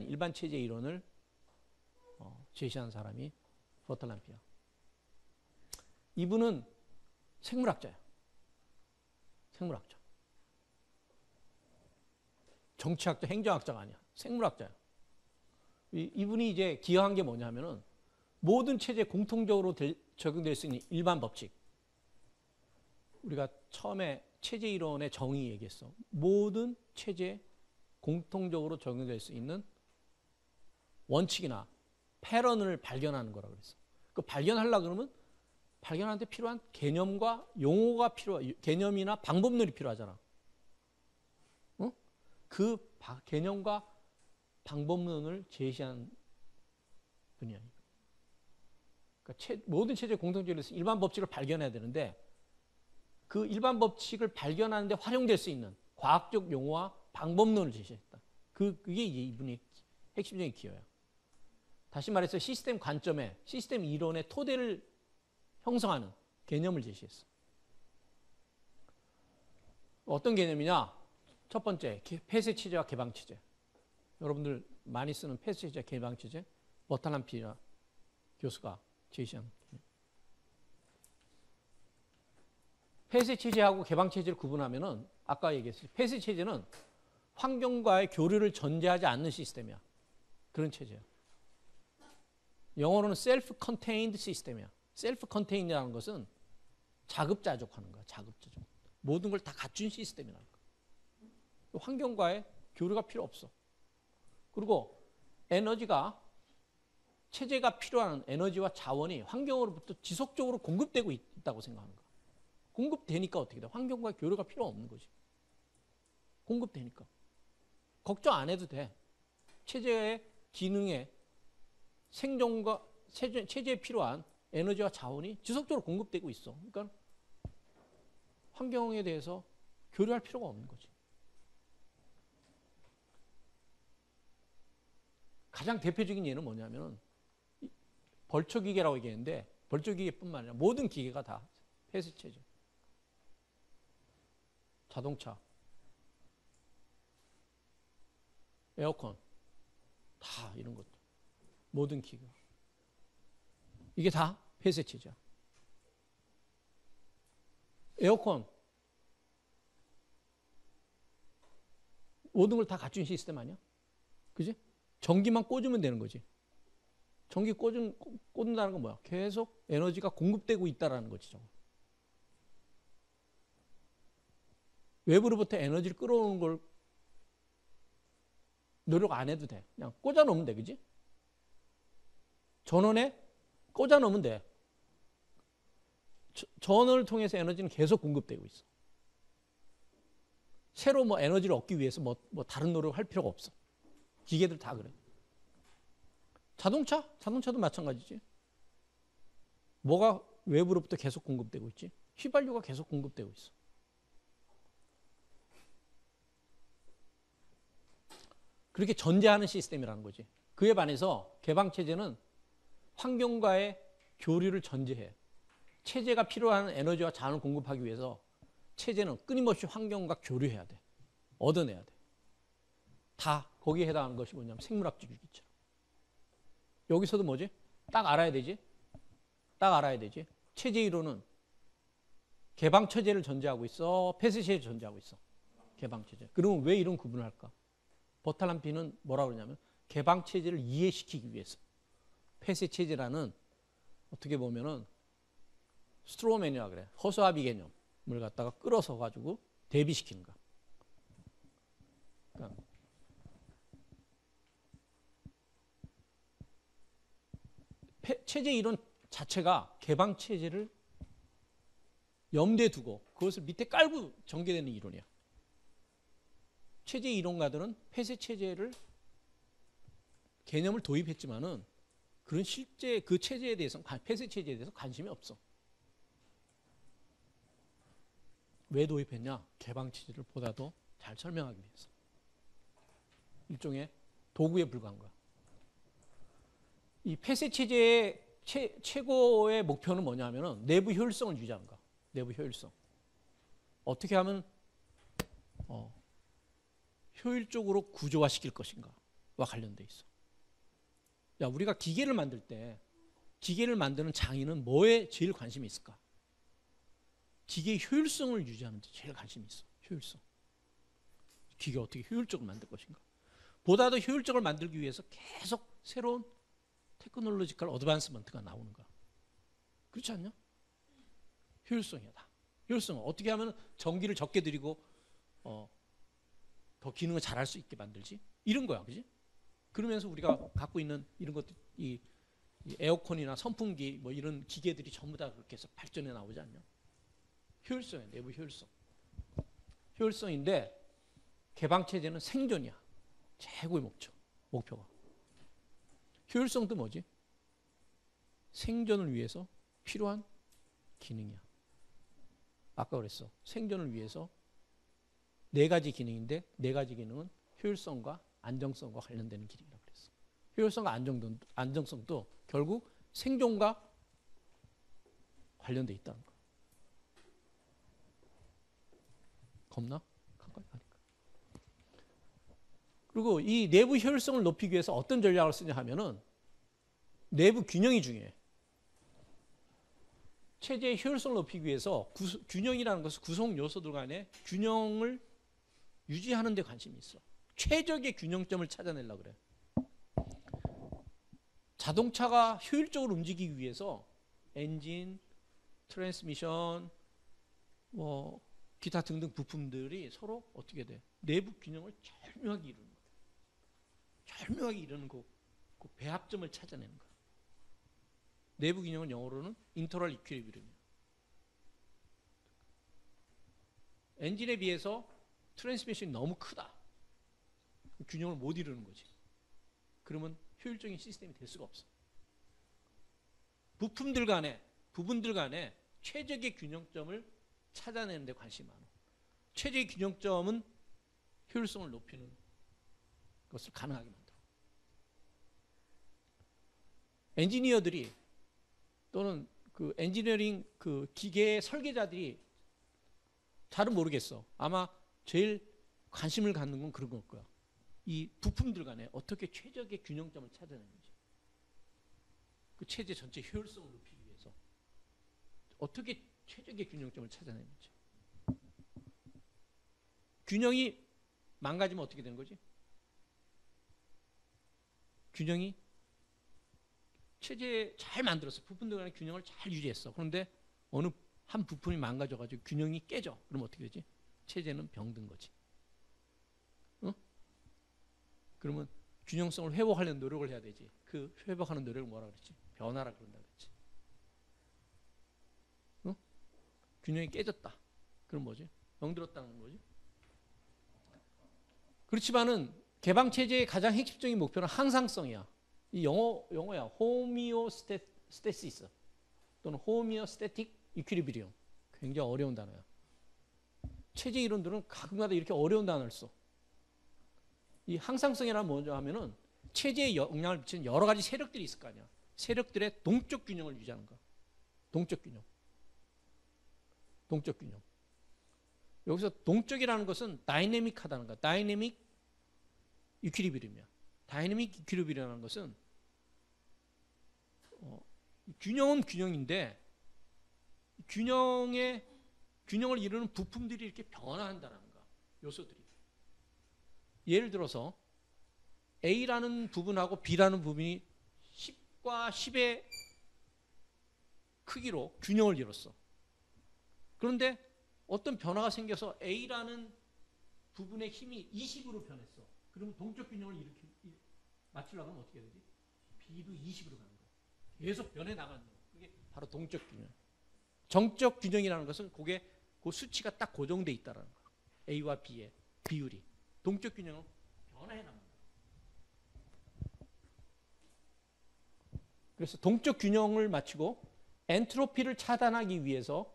일반 체제 이론을 제시한 사람이 버틀람피야. 이분은 생물학자야. 생물학자. 정치학자, 행정학자가 아니야. 생물학자야. 이분이 이제 기여한 게 뭐냐면은 모든 체제에 공통적으로 적용될 수 있는 일반 법칙. 우리가 처음에 체제 이론의 정의 얘기했어. 모든 체제에 공통적으로 적용될 수 있는 원칙이나 패런을 발견하는 거라 그랬어. 그 발견하려고 그러면 발견하는데 필요한 개념과 용어가 개념이나 방법론이 필요하잖아. 그 개념과 방법론을 제시한 분이야. 그러니까 모든 체제 공통적으로 일반 법칙을 발견해야 되는데 그 일반 법칙을 발견하는데 활용될 수 있는 과학적 용어와 방법론을 제시했다. 그게 이제 이분의 핵심적인 기여야. 다시 말해서 시스템 관점에 시스템 이론의 토대를 형성하는 개념을 제시했어. 어떤 개념이냐? 첫 번째, 폐쇄 체제와 개방 체제. 여러분들 많이 쓰는 폐쇄 체제와 개방 체제, 버틀람피 교수가 제시한. 폐쇄 체제하고 개방 체제를 구분하면은 아까 얘기했어요. 폐쇄 체제는 환경과의 교류를 전제하지 않는 시스템이야. 그런 체제야. 영어로는 self-contained 시스템이야. self-contained라는 것은 자급자족하는 거야. 자급자족. 모든 걸 다 갖춘 시스템이라는 거야. 환경과의 교류가 필요 없어. 그리고 에너지가 체제가 필요한 에너지와 자원이 환경으로부터 지속적으로 공급되고 있다고 생각하는 거야. 공급되니까 어떻게 돼? 환경과의 교류가 필요 없는 거지. 공급되니까. 걱정 안 해도 돼. 체제의 기능에 생존과 체제에 필요한 에너지와 자원이 지속적으로 공급되고 있어. 그러니까 환경에 대해서 교류할 필요가 없는 거지. 가장 대표적인 예는 뭐냐면 벌초기계라고 얘기했는데 벌초기계뿐만 아니라 모든 기계가 다 폐쇄체제. 자동차, 에어컨, 다 이런 것들. 모든 기계. 이게 다 폐쇄체제야. 에어컨 모든 걸 다 갖춘 시스템 아니야? 그지? 전기만 꽂으면 되는 거지. 전기 꽂는다는 건 뭐야? 계속 에너지가 공급되고 있다라는 거지. 저거. 외부로부터 에너지를 끌어오는 걸 노력 안 해도 돼. 그냥 꽂아 놓으면 돼. 그지? 전원에 꽂아 놓으면 돼. 전원을 통해서 에너지는 계속 공급되고 있어. 새로 뭐 에너지를 얻기 위해서 뭐 다른 노력을 할 필요가 없어. 기계들 다 그래. 자동차도 마찬가지지. 뭐가 외부로부터 계속 공급되고 있지? 휘발유가 계속 공급되고 있어. 그렇게 전제하는 시스템이라는 거지. 그에 반해서 개방체제는 환경과의 교류를 전제해. 체제가 필요한 에너지와 자원을 공급하기 위해서 체제는 끊임없이 환경과 교류해야 돼. 얻어내야 돼. 다 거기에 해당하는 것이 뭐냐면 생물학적 유기체. 여기서도 뭐지? 딱 알아야 되지? 체제 이론은 개방체제를 전제하고 있어? 폐쇄체제를 전제하고 있어? 개방체제. 그러면 왜 이런 구분을 할까? 버탈람피는 뭐라고 그러냐면 개방체제를 이해시키기 위해서 폐쇄체제라는 어떻게 보면은 스트로맨이라 그래. 허수아비 개념을 갖다가 끌어서 가지고 대비시키는 거야. 그러니까 체제 이론 자체가 개방체제를 염두에 두고 그것을 밑에 깔고 전개되는 이론이야. 체제 이론가들은 폐쇄체제를 개념을 도입했지만은 그런 실제 그 체제에 대해서 폐쇄체제에 대해서 관심이 없어. 왜 도입했냐? 개방체제를 보다 더 잘 설명하기 위해서. 일종의 도구에 불과한 거야. 이 폐쇄체제의 최고의 목표는 뭐냐 하면은 내부 효율성을 유지하는 거야. 내부 효율성. 어떻게 하면 효율적으로 구조화시킬 것인가와 관련돼 있어. 야, 우리가 기계를 만들 때 기계를 만드는 장인은 뭐에 제일 관심이 있을까? 기계의 효율성을 유지하는 데 제일 관심이 있어. 효율성. 기계 어떻게 효율적으로 만들 것인가? 보다 더 효율적으로 만들기 위해서 계속 새로운 테크놀로지컬 어드밴스먼트가 나오는 거야. 그렇지 않냐? 효율성이다. 효율성은 어떻게 하면 전기를 적게 들이고 더 기능을 잘할 수 있게 만들지? 이런 거야, 그지? 그러면서 우리가 갖고 있는 이런 것들, 이 에어컨이나 선풍기 뭐 이런 기계들이 전부 다 그렇게 해서 발전해 나오지 않냐? 효율성이야, 내부 효율성. 효율성인데 개방체제는 생존이야. 최고의 목표가. 효율성도 뭐지? 생존을 위해서 필요한 기능이야. 아까 그랬어. 생존을 위해서 4가지 기능인데 4가지 기능은 효율성과 안정성과 관련되는 기능이라고 그랬어. 효율성과 안정성도 결국 생존과 관련돼 있다는 거. 겁나? 가까이 가니까. 그리고 이 내부 효율성을 높이기 위해서 어떤 전략을 쓰냐 하면은 내부 균형이 중요해. 체제의 효율성을 높이기 위해서 균형이라는 것은 구성 요소들 간의 균형을 유지하는 데 관심이 있어. 최적의 균형점을 찾아내려고 그래. 자동차가 효율적으로 움직이기 위해서 엔진, 트랜스미션, 뭐 기타 등등 부품들이 서로 어떻게 돼? 내부 균형을 절묘하게 이루는 거야. 절묘하게 이루는 그 배합점을 찾아내는 거야. 내부 균형은 영어로는 인터럴 이퀴리브리엄이야. 엔진에 비해서 트랜스미션이 너무 크다. 균형을 못 이루는 거지. 그러면 효율적인 시스템이 될 수가 없어. 부분들 간에 최적의 균형점을 찾아내는 데 관심이 많아. 최적의 균형점은 효율성을 높이는 것을 가능하게 만들어. 엔지니어들이 또는 그 엔지니어링 그 기계 설계자들이 잘은 모르겠어. 아마 제일 관심을 갖는 건 그런 걸 거야. 이 부품들 간에 어떻게 최적의 균형점을 찾아내는지. 그 체제 전체 효율성을 높이기 위해서 어떻게 최적의 균형점을 찾아내는지. 균형이 망가지면 어떻게 되는 거지? 균형이 체제 잘 만들었어. 부품들 간의 균형을 잘 유지했어. 그런데 어느 한 부품이 망가져가지고 균형이 깨져. 그럼 어떻게 되지? 체제는 병든 거지. 어? 그러면 균형성을 회복하려는 노력을 해야 되지. 그 회복하는 노력을 뭐라 그랬지? 변화라 그런다 그랬지. 어? 균형이 깨졌다. 그럼 뭐지? 병들었다는 거지. 그렇지만은 개방 체제의 가장 핵심적인 목표는 항상성이야. 이 영어야. 호미오스테시스 또는 호미오스태틱 이퀴리브리움. 굉장히 어려운 단어야. 체제 이론들은 가끔가다 이렇게 어려운 단어를 써. 이 항상성이란 뭐냐 하면은 체제에 영향을 미치는 여러 가지 세력들이 있을 거 아니야. 세력들의 동적 균형을 유지하는 거. 동적 균형. 동적 균형. 여기서 동적이라는 것은 다이내믹하다는 거야. 다이내믹 이퀴리브리움이야. 다이내믹 이퀴리브리움이라는 것은 균형은 균형인데 균형을 이루는 부품들이 이렇게 변화한다는 거야. 요소들이. 예를 들어서 A라는 부분하고 B라는 부분이 10과 10의 크기로 균형을 이뤘어. 그런데 어떤 변화가 생겨서 A라는 부분의 힘이 20으로 변했어. 그러면 동적 균형을 맞추려고 하면 어떻게 되지? B도 20으로 가는 거야. 계속 변해 나가는 거야. 그게 바로 동적 균형. 정적 균형이라는 것은 그게 그 수치가 딱 고정돼 있다는 거야. A와 B의 비율이. 동적 균형은 변화해 나가는 거야. 그래서 동적 균형을 맞추고 엔트로피를 차단하기 위해서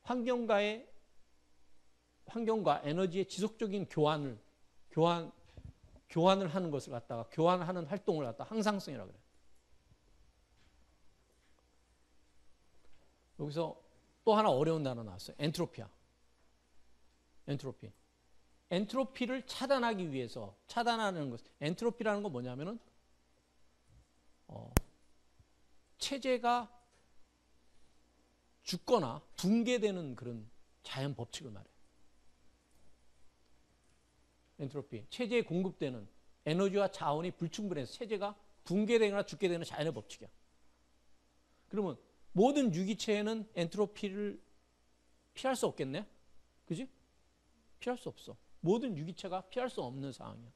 환경과 에너지의 지속적인 교환을 하는 것을 갖다가 교환하는 활동을 갖다가 항상성이라고 그래요. 여기서 또 하나 어려운 단어 나왔어요. 엔트로피야. 엔트로피. 엔트로피를 차단하기 위해서 차단하는 것. 엔트로피라는 건 뭐냐면은 체제가 죽거나 붕괴되는 그런 자연 법칙을 말해요. 엔트로피. 체제에 공급되는 에너지와 자원이 불충분해서 체제가 붕괴되거나 죽게 되는 자연의 법칙이야. 그러면 모든 유기체에는 엔트로피를 피할 수 없겠네? 그지? 피할 수 없어. 모든 유기체가 피할 수 없는 상황이야.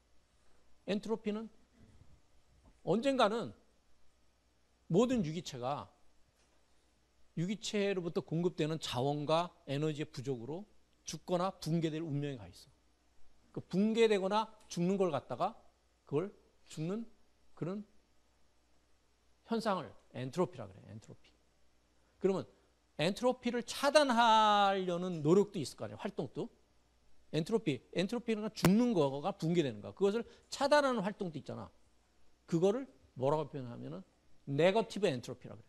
엔트로피는 언젠가는 모든 유기체로부터 공급되는 자원과 에너지의 부족으로 죽거나 붕괴될 운명에 가 있어. 그 붕괴되거나 죽는 걸 갖다가 그걸 죽는 그런 현상을 엔트로피라 그래. 엔트로피. 그러면 엔트로피를 차단하려는 노력도 있을 거 아니에요. 활동도. 엔트로피는 죽는 거가 붕괴되는 거. 그것을 차단하는 활동도 있잖아. 그거를 뭐라고 표현하면은 네거티브 엔트로피라 그래.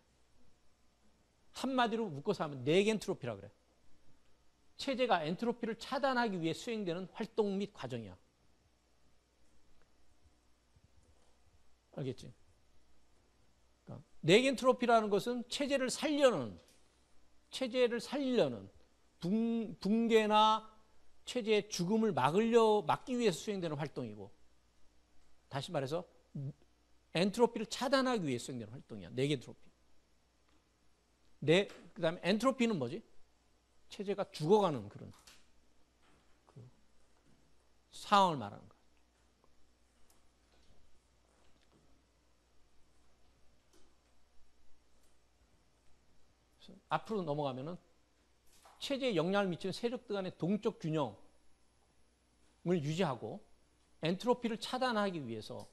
한마디로 묶어서 하면 네겐트로피라 그래. 체제가 엔트로피를 차단하기 위해 수행되는 활동 및 과정이야. 알겠지? 그러니까 네겐트로피라는 것은 체제를 살려는 붕괴나 체제의 죽음을 막기 위해서 수행되는 활동이고, 다시 말해서 엔트로피를 차단하기 위해 수행되는 활동이야. 네겐트로피. 그다음에 엔트로피는 뭐지? 체제가 죽어가는 그런 상황을 말하는 거야. 앞으로 넘어가면은 체제에 영향을 미치는 세력들 간의 동적 균형을 유지하고 엔트로피를 차단하기 위해서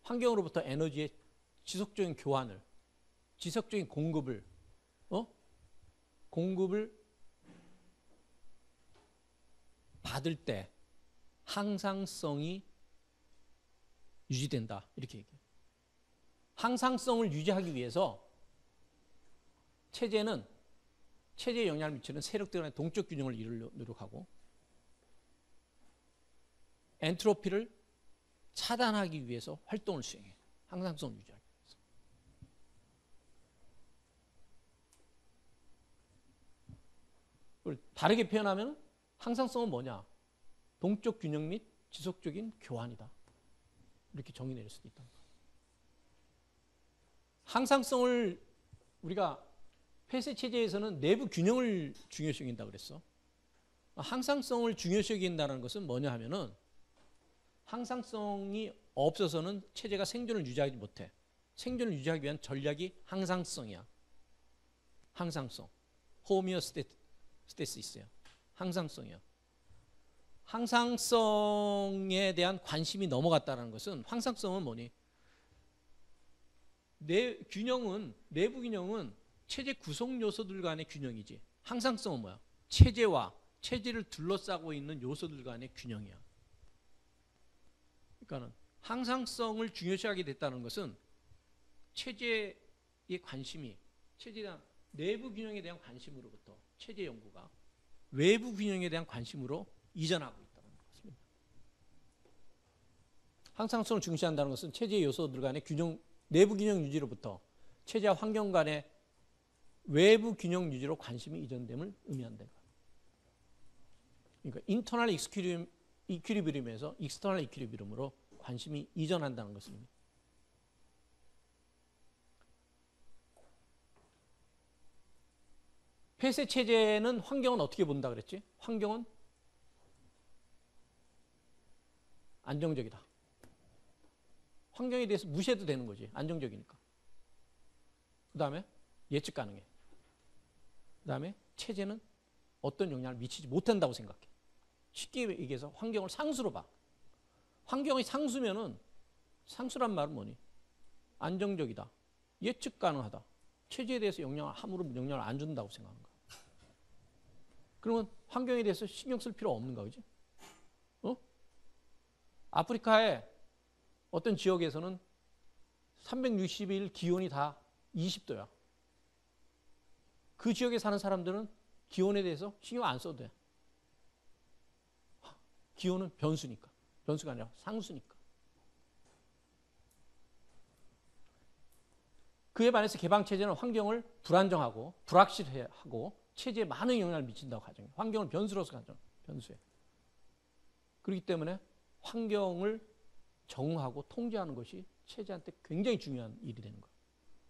환경으로부터 에너지의 지속적인 교환을, 지속적인 공급을 받을 때 항상성이 유지된다. 이렇게 얘기해요. 항상성을 유지하기 위해서 체제에 영향을 미치는 세력들 간의 동적 균형을 이루려고 노력하고 엔트로피를 차단하기 위해서 활동을 수행해요. 항상성을 유지하기 위해서. 다르게 표현하면 항상성은 뭐냐? 동적 균형 및 지속적인 교환이다. 이렇게 정의 내릴 수도 있다. 항상성을 우리가 폐쇄 체제에서는 내부 균형을 중요시 여긴다고 그랬어. 항상성을 중요시 여긴다는 것은 뭐냐 하면은 항상성이 없어서는 체제가 생존을 유지하지 못해. 생존을 유지하기 위한 전략이 항상성이야. 항상성. 호미오스테시스야. 항상성이야. 항상성에 대한 관심이 넘어갔다는 것은 항상성은 뭐니? 내부 균형은 체제 구성 요소들 간의 균형이지. 항상성은 뭐야? 체제와 체제를 둘러싸고 있는 요소들 간의 균형이야. 그러니까는 항상성을 중요시하게 됐다는 것은 체제의 관심이 체제에 대한 내부 균형에 대한 관심으로부터 체제 연구가 외부 균형에 대한 관심으로 이전하고 있다는 것입니다. 항상성을 중시한다는 것은 체제의 요소들 간의 균형, 내부 균형 유지로부터 체제와 환경 간의 외부 균형 유지로 관심이 이전됨을 의미한다. 그러니까 인터널 이퀴리브리움에서 익스터널 이퀴리브리움으로 관심이 이전한다는 것입니다. 폐쇄 체제는 환경은 어떻게 본다 그랬지? 환경은 안정적이다. 환경에 대해서 무시해도 되는 거지. 안정적이니까. 그 다음에 예측 가능해. 그 다음에 체제는 어떤 영향을 미치지 못한다고 생각해. 쉽게 얘기해서 환경을 상수로 봐. 환경이 상수면은 상수란 말은 뭐니? 안정적이다. 예측 가능하다. 체제에 대해서 함부로 영향을 안 준다고 생각하는 거야. 그러면 환경에 대해서 신경 쓸 필요 없는가, 그지? 아프리카의 어떤 지역에서는 360일 기온이 다 20도야. 그 지역에 사는 사람들은 기온에 대해서 신경 안 써도 돼. 기온은 변수니까. 변수가 아니라 상수니까. 그에 반해서 개방체제는 환경을 불안정하고 불확실하고 체제에 많은 영향을 미친다고 가정해요. 환경을 변수로서 가정, 변수에. 그렇기 때문에 환경을 정하고 통제하는 것이 체제한테 굉장히 중요한 일이 되는 거예요.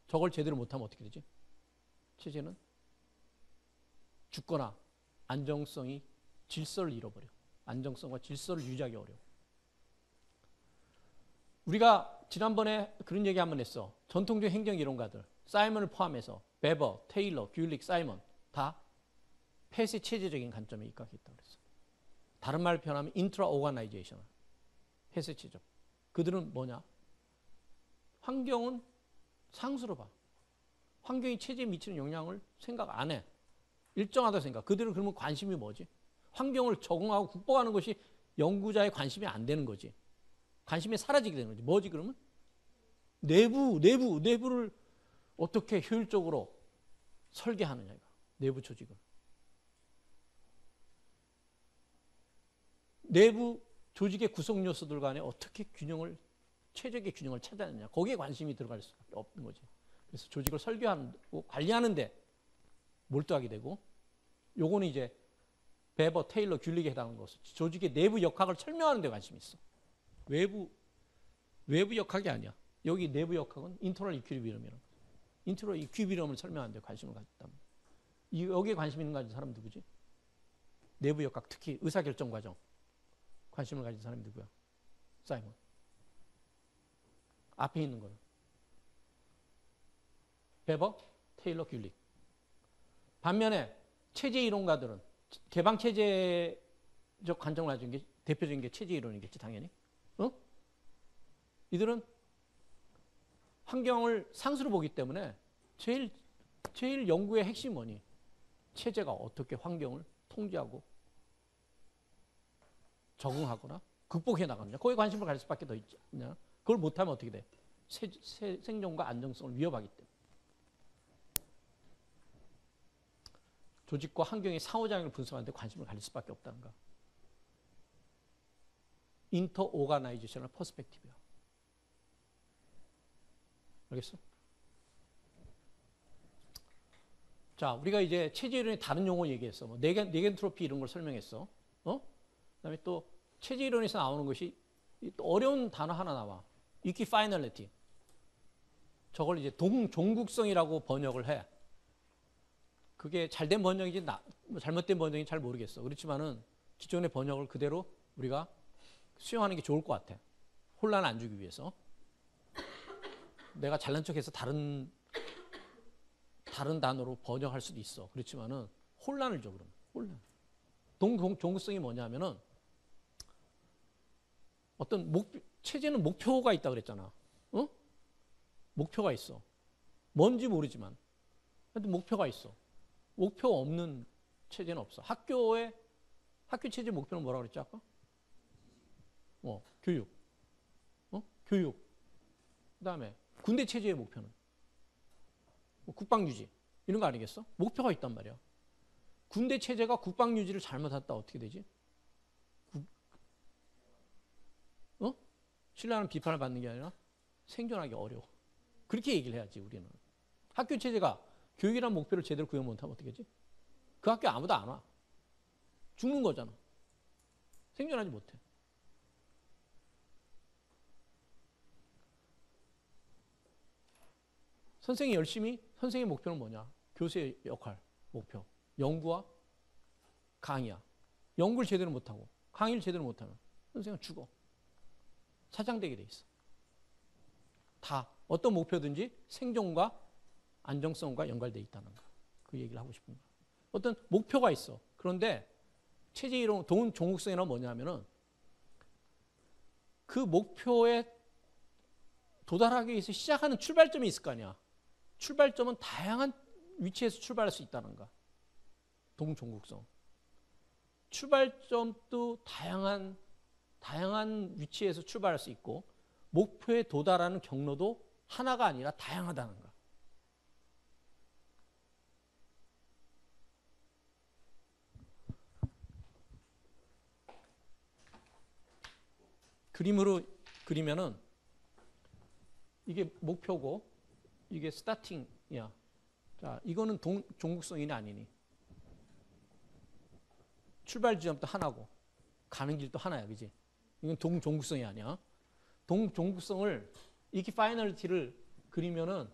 저걸 제대로 못하면 어떻게 되지? 체제는 죽거나 안정성이 질서를 잃어버려. 안정성과 질서를 유지하기 어려워. 우리가 지난번에 그런 얘기 한번 했어. 전통적 행정이론가들, 사이먼을 포함해서 베버, 테일러, 귤릭, 사이먼 다 폐쇄 체제적인 관점에 입각했다고 그랬어. 다른 말을 표현하면 인트라 오가나이제이션, 폐쇄 체제. 그들은 뭐냐? 환경은 상수로 봐. 환경이 체제에 미치는 영향을 생각 안 해. 일정하다 생각. 그들은 그러면 관심이 뭐지? 환경을 적응하고 극복하는 것이 연구자의 관심이 안 되는 거지. 관심이 사라지게 되는 거지. 뭐지 그러면? 내부를 어떻게 효율적으로 설계하느냐가. 내부 조직을. 내부 조직의 구성 요소들 간에 어떻게 최적의 균형을 찾아내느냐. 거기에 관심이 들어갈 수밖에 없는 거지. 그래서 조직을 설계하고 관리하는데 몰두하게 되고, 요거는 이제 베버, 테일러, 귤릭에 해당하는 것은 조직의 내부 역학을 설명하는 데 관심이 있어. 외부 역학이 아니야. 여기 내부 역학은 인터널 이퀴리브리움이라는 거죠. 인터널 이퀴리브리움을 설명하는 데 관심을 가졌다면. 여기에 관심 있는 가진 사람은 누구지? 내부 역학, 특히 의사결정 과정. 관심을 가진 사람이 누구야? 사이먼. 앞에 있는 거는 베버, 테일러, 귤릭. 반면에 체제 이론가들은 개방 체제적 관점을 가진 게 대표적인 게 체제 이론이겠지, 당연히. 이들은 환경을 상수로 보기 때문에 제일 연구의 핵심이 뭐니? 체제가 어떻게 환경을 통제하고 적응하거나 극복해 나가느냐. 거기에 관심을 가질 수밖에 더 있지 않냐. 그걸 못하면 어떻게 돼? 생존과 안정성을 위협하기 때문에. 조직과 환경의 상호작용을 분석하는 데 관심을 가질 수밖에 없다는 거. 인터 오가나이제이셔널 퍼스펙티브야. 알겠어? 자, 우리가 이제 체제 이론의 다른 용어 얘기했어. 뭐 네겐트로피 이런 걸 설명했어. 그다음에 또 체제 이론에서 나오는 것이 또 어려운 단어 하나 나와. equifinality. 저걸 이제 동종국성이라고 번역을 해. 그게 잘된 번역인지 잘못된 번역인지 잘 모르겠어. 그렇지만은 기존의 번역을 그대로 우리가 수용하는 게 좋을 것 같아. 혼란 안 주기 위해서. 내가 잘난 척해서 다른 단어로 번역할 수도 있어. 그렇지만은 혼란을 줘. 그러면 혼란. 동종국성이 뭐냐면은 어떤 체제는 목표가 있다 그랬잖아. 어? 목표가 있어. 뭔지 모르지만 하여튼 목표가 있어. 목표 없는 체제는 없어. 학교 체제 목표는 뭐라고 그랬지 아까? 교육. 교육. 그다음에 군대 체제의 목표는 국방 유지. 이런 거 아니겠어? 목표가 있단 말이야. 군대 체제가 국방 유지를 잘못했다 어떻게 되지? 신뢰하는 비판을 받는 게 아니라 생존하기 어려워. 그렇게 얘기를 해야지 우리는. 학교 체제가 교육이라는 목표를 제대로 구현 못하면 어떻게 되지? 그 학교 아무도 안 와. 죽는 거잖아. 생존하지 못해. 선생이 열심히, 선생의 목표는 뭐냐? 교수의 역할, 목표. 연구와 강의야. 연구를 제대로 못하고 강의를 제대로 못하면 선생은 죽어. 사장되게 돼 있어. 다 어떤 목표든지 생존과 안정성과 연관되어 있다는 거. 그 얘기를 하고 싶은 거야. 어떤 목표가 있어. 그런데 체제 이론, 동종국성이란 뭐냐면은 그 목표에 도달하기 위해서 시작하는 출발점이 있을 거 아니야. 출발점은 다양한 위치에서 출발할 수 있다는 거. 동종국성. 출발점도 다양한 위치에서 출발할 수 있고 목표에 도달하는 경로도 하나가 아니라 다양하다는 거. 그림으로 그리면은 이게 목표고 이게 스타팅이야. 자, 이거는 종국성이니 아니니? 출발 지점도 하나고 가는 길도 하나야, 그지? 이건 동종국성이 아니야. 동종국성을 equifinality를 그리면은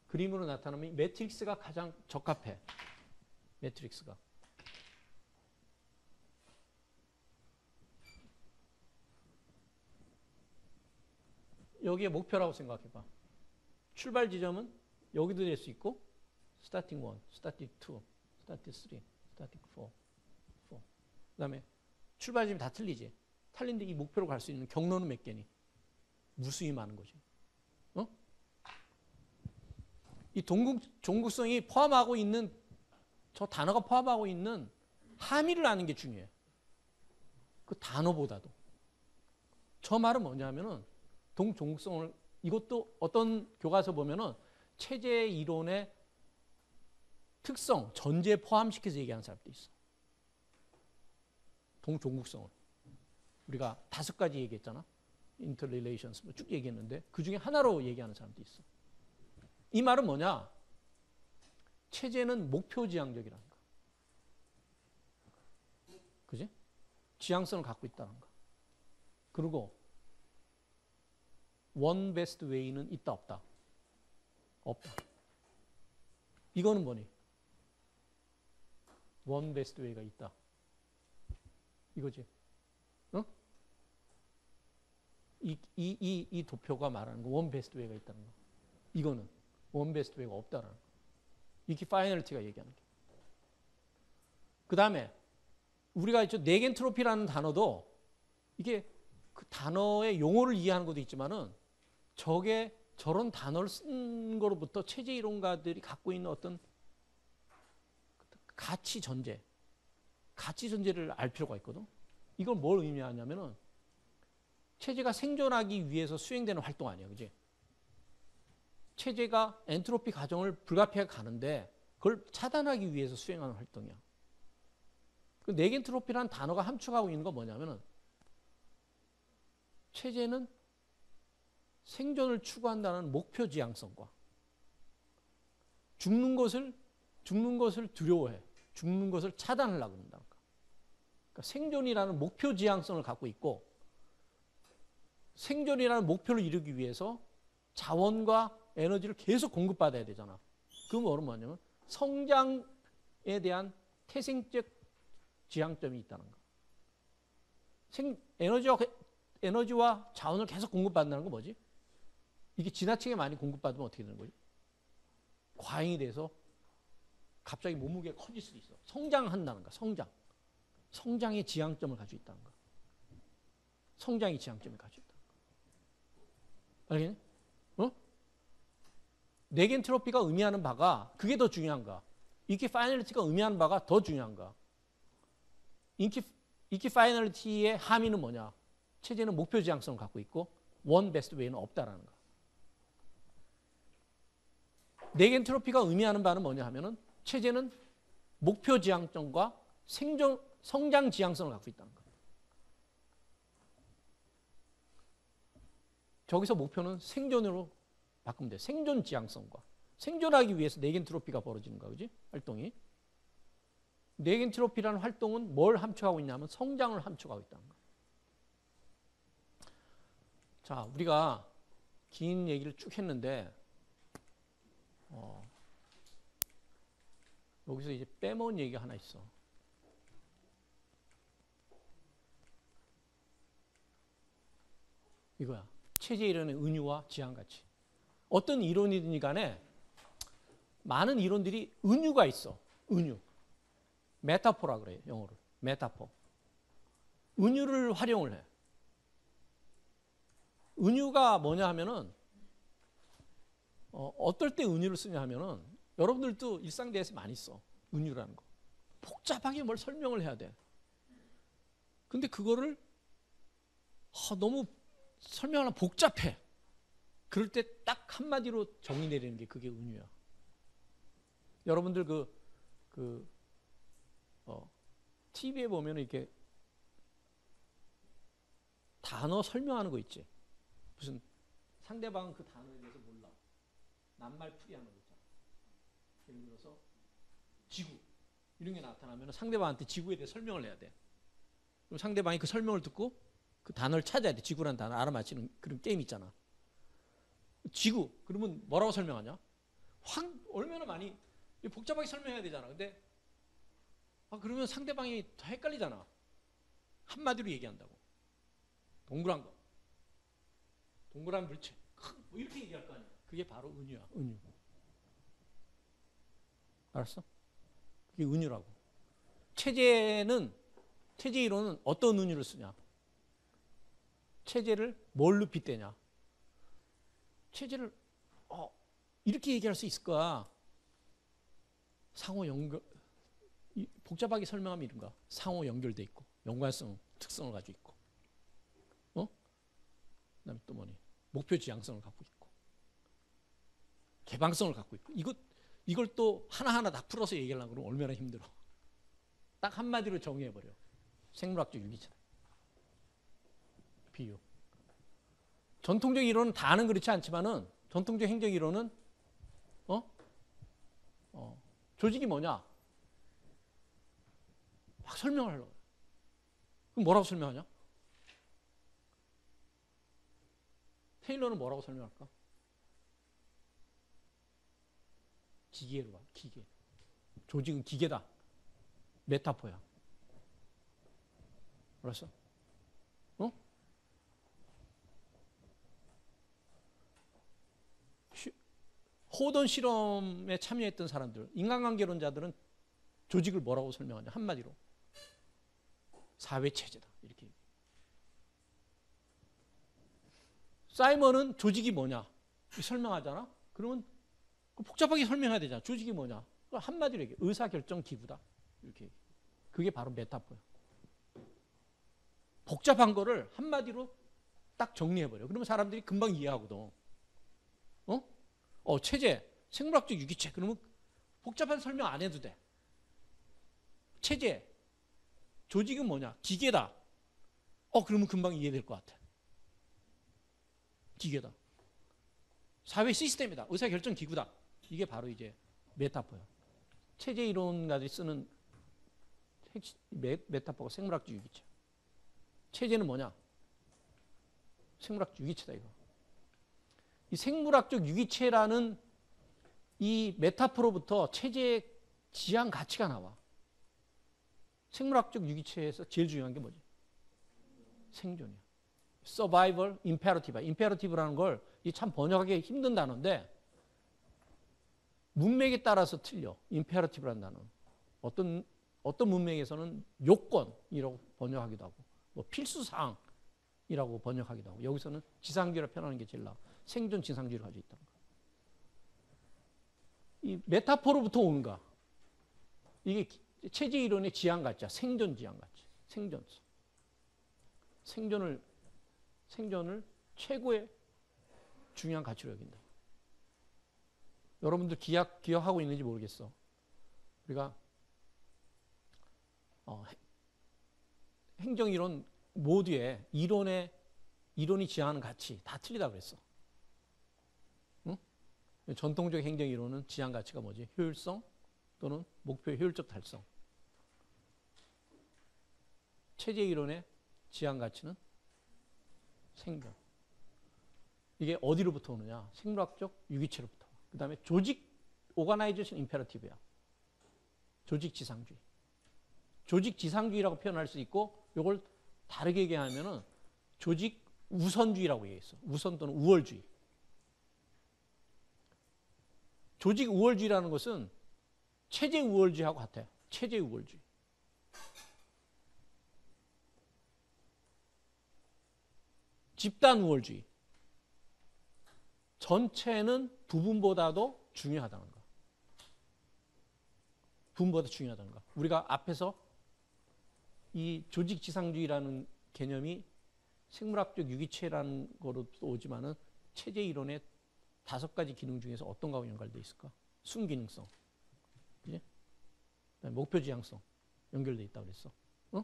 그림으로 나타나면 매트릭스가 가장 적합해. 매트릭스가. 여기에 목표라고 생각해봐. 출발 지점은 여기도 될 수 있고 스타팅 1, 스타팅 2, 스타팅 3, 스타팅 4. 그 다음에 출발 지점이 다 틀리지. 틀린데 이 목표로 갈 수 있는 경로는 몇 개니? 무수히 많은 거지. 이 종국성이 포함하고 있는 저 단어가 포함하고 있는 함의를 아는 게 중요해. 그 단어보다도. 저 말은 뭐냐면은 동종국성을 이것도 어떤 교과서 보면은 체제 이론의 특성, 전제에 포함시켜서 얘기하는 사람도 있어. 동종국성을. 우리가 5가지 얘기했잖아. interrelations 쭉 얘기했는데 그 중에 하나로 얘기하는 사람도 있어. 이 말은 뭐냐? 체제는 목표지향적이라는 거. 그지? 지향성을 갖고 있다는 거. 그리고 one best way는 있다 없다? 없다. 이거는 뭐니? one best way가 있다. 이거지. 어? 이 도표가 말하는 거 one best way가 있다는 거. 이거는 one best way가 없다라는 거. equifinality가 얘기하는 게. 그 다음에 우리가 네겐트로피라는 단어도 이게 그 단어의 용어를 이해하는 것도 있지만은 저런 단어를 쓴 거로부터 체제 이론가들이 갖고 있는 어떤 가치 전제를 알 필요가 있거든. 이걸 뭘 의미하냐면은 체제가 생존하기 위해서 수행되는 활동 아니야, 그지? 체제가 엔트로피 과정을 불가피하게 가는데 그걸 차단하기 위해서 수행하는 활동이야. 그 네겐트로피라는 단어가 함축하고 있는 건 뭐냐면은 체제는 생존을 추구한다는 목표 지향성과 죽는 것을 두려워해. 죽는 것을 차단하려고 한다는 거. 그러니까 생존이라는 목표 지향성을 갖고 있고 생존이라는 목표를 이루기 위해서 자원과 에너지를 계속 공급받아야 되잖아. 그 뭐냐면 성장에 대한 태생적 지향점이 있다는 거. 에너지와 자원을 계속 공급받는다는 건 뭐지? 이게 지나치게 많이 공급받으면 어떻게 되는 거지? 과잉이 돼서 갑자기 몸무게가 커질 수도 있어. 성장한다는 거야. 성장의 지향점을 가지고 있다는 거야. 성장의 지향점을 가지고 있다는 거야. 알겠니? 네겐트로피가 의미하는 바가 그게 더 중요한가? 인기 파이널리티가 의미하는 바가 더 중요한가? 인기 파이널리티의 함의는 뭐냐? 체제는 목표 지향성을 갖고 있고 원 베스트 웨이는 없다라는 거. 네겐트로피가 의미하는 바는 뭐냐 하면은 체제는 목표 지향점과 성장 지향성을 갖고 있다는 거. 저기서 목표는 생존으로 바꾸면 돼. 생존 지향성과. 생존하기 위해서 네겐트로피가 벌어지는 거야. 그지? 활동이. 네겐트로피라는 활동은 뭘 함축하고 있냐면 성장을 함축하고 있다는 거야. 자, 우리가 긴 얘기를 쭉 했는데 여기서 이제 빼먹은 얘기가 하나 있어. 이거야. 체제 이론의 은유와 지향가치. 어떤 이론이든 간에 많은 이론들이 은유가 있어. 은유. 메타포라 그래요. 영어로. 메타포. 은유를 활용을 해. 은유가 뭐냐 하면은 어떨 때 은유를 쓰냐 하면은 여러분들도 일상대에서 많이 써. 은유라는 거. 복잡하게 뭘 설명을 해야 돼. 근데 그거를 너무 설명하면 복잡해. 그럴 때 딱 한마디로 정의 내리는 게 그게 은유야. 여러분들 TV에 보면 이렇게 단어 설명하는 거 있지. 무슨 상대방 그 단어에 대해서 몰라. 낱말풀이 하는 거 있잖아. 예를 들어서 지구 이런 게 나타나면 상대방한테 지구에 대해 설명을 해야 돼. 그럼 상대방이 그 설명을 듣고 그 단어를 찾아야 돼. 지구라는 단어 알아맞히는 그런 게임 있잖아. 지구 그러면 뭐라고 설명하냐? 얼마나 많이 복잡하게 설명해야 되잖아. 근데 그러면 상대방이 더 헷갈리잖아. 한마디로 얘기한다고. 동그란 거. 동그란 물체. 뭐 이렇게 얘기할 거 아니야. 그게 바로 은유야. 은유. 알았어? 그게 은유라고. 체제 이론은 어떤 은유를 쓰냐? 체제를 뭘로 빗대냐? 체제를 이렇게 얘기할 수 있을까? 상호 연결 복잡하게 설명하면 이런가? 상호 연결돼 있고 연관성 특성을 가지고 있고 그다음에 또 뭐니? 목표 지향성을 갖고 있고 개방성을 갖고 있고 이걸 또 하나하나 다 풀어서 얘기하려고 그러면 얼마나 힘들어. 딱 한마디로 정의해버려. 생물학적 유기체다. 비유. 전통적 이론은 다는 그렇지 않지만은 전통적 행정 이론은 조직이 뭐냐? 막 설명을 하려고. 그럼 뭐라고 설명하냐? 테일러는 뭐라고 설명할까? 기계로 봐. 기계. 조직은 기계다. 메타포야. 알았어? 호던 실험에 참여했던 사람들, 인간관계론자들은 조직을 뭐라고 설명하냐? 한마디로. 사회체제다. 이렇게. 사이먼은 조직이 뭐냐? 설명하잖아? 그러면 복잡하게 설명해야 되잖아. 조직이 뭐냐? 한마디로 얘기해. 의사결정기구다. 이렇게. 그게 바로 메타포야. 복잡한 거를 한마디로 딱 정리해버려. 그러면 사람들이 금방 이해하거든. 체제, 생물학적 유기체. 그러면 복잡한 설명 안 해도 돼. 체제, 조직은 뭐냐? 기계다. 그러면 금방 이해될 것 같아. 기계다. 사회 시스템이다. 의사결정 기구다. 이게 바로 이제 메타포야. 체제 이론가들이 쓰는 메타포가 생물학적 유기체. 체제는 뭐냐? 생물학적 유기체다 이거. 이 생물학적 유기체라는 이 메타포로부터 체제의 지향 가치가 나와. 생물학적 유기체에서 제일 중요한 게 뭐지? 생존이야. Survival Imperative. Imperative라는 걸 참 번역하기 힘든 단어인데 문맥에 따라서 틀려. Imperative라는 단어는. 어떤 문맥에서는 요건이라고 번역하기도 하고 뭐 필수사항이라고 번역하기도 하고 여기서는 지상주의라 표현하는 게 제일 나아. 생존 지상주의를 가지고 있다는 거. 이 메타포로부터 오는가? 이게 체제 이론의 지향 가치야. 생존 지향 가치. 생존을 최고의 중요한 가치로 여긴다. 여러분들 기억하고 있는지 모르겠어. 우리가 행정이론 모두의 이론이 지향하는 가치 다 틀리다고 그랬어. 응? 전통적 행정이론은 지향 가치가 뭐지? 효율성 또는 목표의 효율적 달성. 체제 이론의 지향 가치는 생존. 이게 어디로부터 오느냐? 생물학적 유기체로부터. 그 다음에 조직 오가나이제이션 임페러티브야. 조직 지상주의. 조직 지상주의라고 표현할 수 있고 이걸 다르게 얘기하면은 조직 우선주의라고 얘기했어. 우선 또는 우월주의. 조직 우월주의라는 것은 체제 우월주의하고 같아요. 체제 우월주의. 집단 우월주의. 전체는 부분보다도 중요하다는 거. 부분보다 중요하다는 거. 우리가 앞에서 이 조직지상주의라는 개념이 생물학적 유기체라는 거로 오지만은 체제 이론의 5가지 기능 중에서 어떤 거하고 연관되어 있을까? 순기능성, 그지? 목표 지향성 연결되어 있다고 그랬어. 어?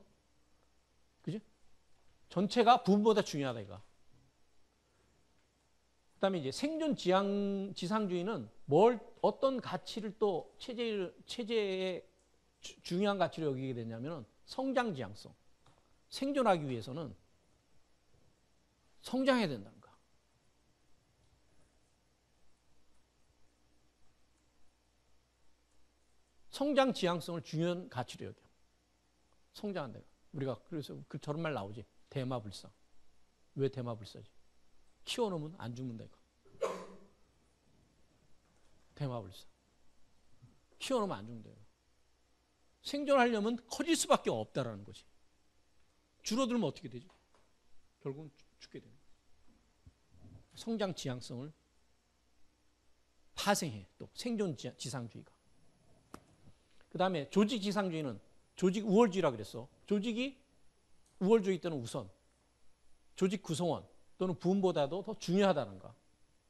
그지? 전체가 부분보다 중요하다 이거. 그다음에 이제 생존 지상주의는 어떤 가치를 또 체제의 중요한 가치로 여기게 되냐면은 성장 지향성. 생존하기 위해서는 성장해야 된다는 거야. 성장 지향성을 중요한 가치로 여겨. 성장한다. 우리가 그래서 저런 말 나오지. 대마불사. 왜 대마불사지? 키워놓으면 안 죽는다 이거. 대마불사. 키워놓으면 안 죽는다 이거. 생존하려면 커질 수밖에 없다라는 거지. 줄어들면 어떻게 되지? 결국은 죽게 되는 거야. 성장 지향성을 파생해. 또 생존 지상주의가. 그 다음에 조직 지상주의는 조직 우월주의라고 그랬어. 조직이 우월주의 때는 우선. 조직 구성원 또는 부분보다도 더 중요하다는 거.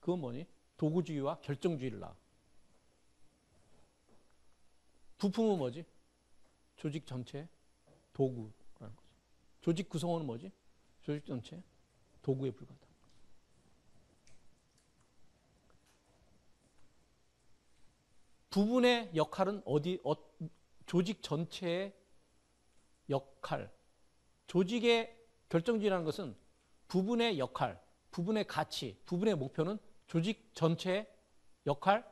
그건 뭐니? 도구주의와 결정주의를 낳아. 부품은 뭐지? 조직 전체 도구라는 거죠. 조직 구성원은 뭐지? 조직 전체 도구에 불과하다. 부분의 역할은 조직 전체의 역할. 조직의 결정주의라는 것은 부분의 역할, 부분의 가치, 부분의 목표는 조직 전체의 역할,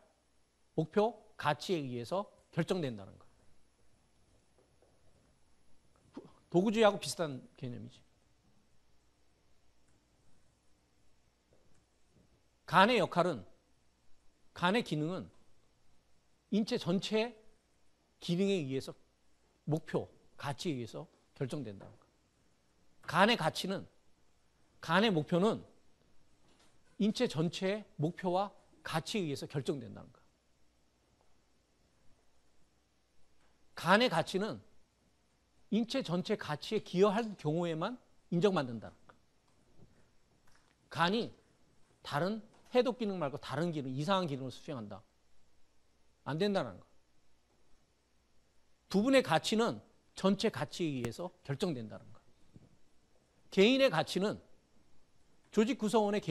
목표, 가치에 의해서 결정된다는 거. 도구주의하고 비슷한 개념이지. 간의 역할은, 간의 기능은 인체 전체의 기능에 의해서 목표, 가치에 의해서 결정된다는 거. 간의 가치는, 간의 목표는 인체 전체의 목표와 가치에 의해서 결정된다는 거. 간의 가치는 인체 전체 가치에 기여할 경우에만 인정받는다는 거. 간이 다른 해독 기능 말고 다른 기능, 이상한 기능을 수행한다. 안 된다는 거. 부분의 가치는 전체 가치에 의해서 결정된다는 거. 개인의 가치는 조직 구성원의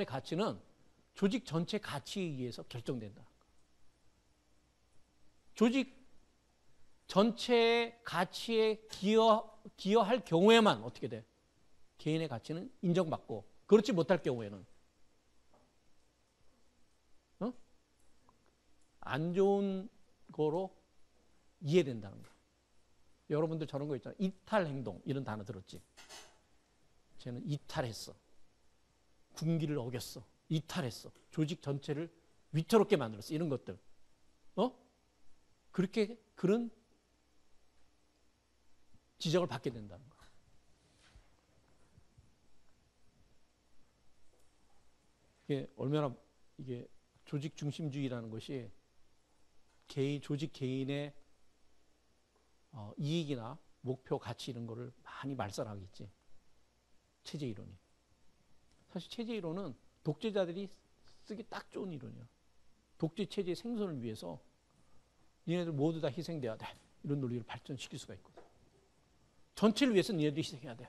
가치는 조직 전체 가치에 의해서 결정된다는 거. 조직 전체의 가치에 기여할 경우에만 어떻게 돼? 개인의 가치는 인정받고, 그렇지 못할 경우에는 안 좋은 거로 이해된다는 거. 여러분들 저런 거 있잖아요. 이탈 행동 이런 단어 들었지? 쟤는 이탈했어. 군기를 어겼어. 이탈했어. 조직 전체를 위태롭게 만들었어. 이런 것들. 그렇게 그런 지적을 받게 된다는 거. 이게 얼마나 이게 조직 중심주의라는 것이 조직 개인의 이익이나 목표, 가치 이런 거를 많이 말살하겠지. 체제 이론이. 사실 체제 이론은 독재자들이 쓰기 딱 좋은 이론이야. 독재 체제의 생존을 위해서 니네들 모두 다 희생돼야 돼. 이런 논리를 발전시킬 수가 있거든. 전체를 위해서 니네들이 희생해야 돼.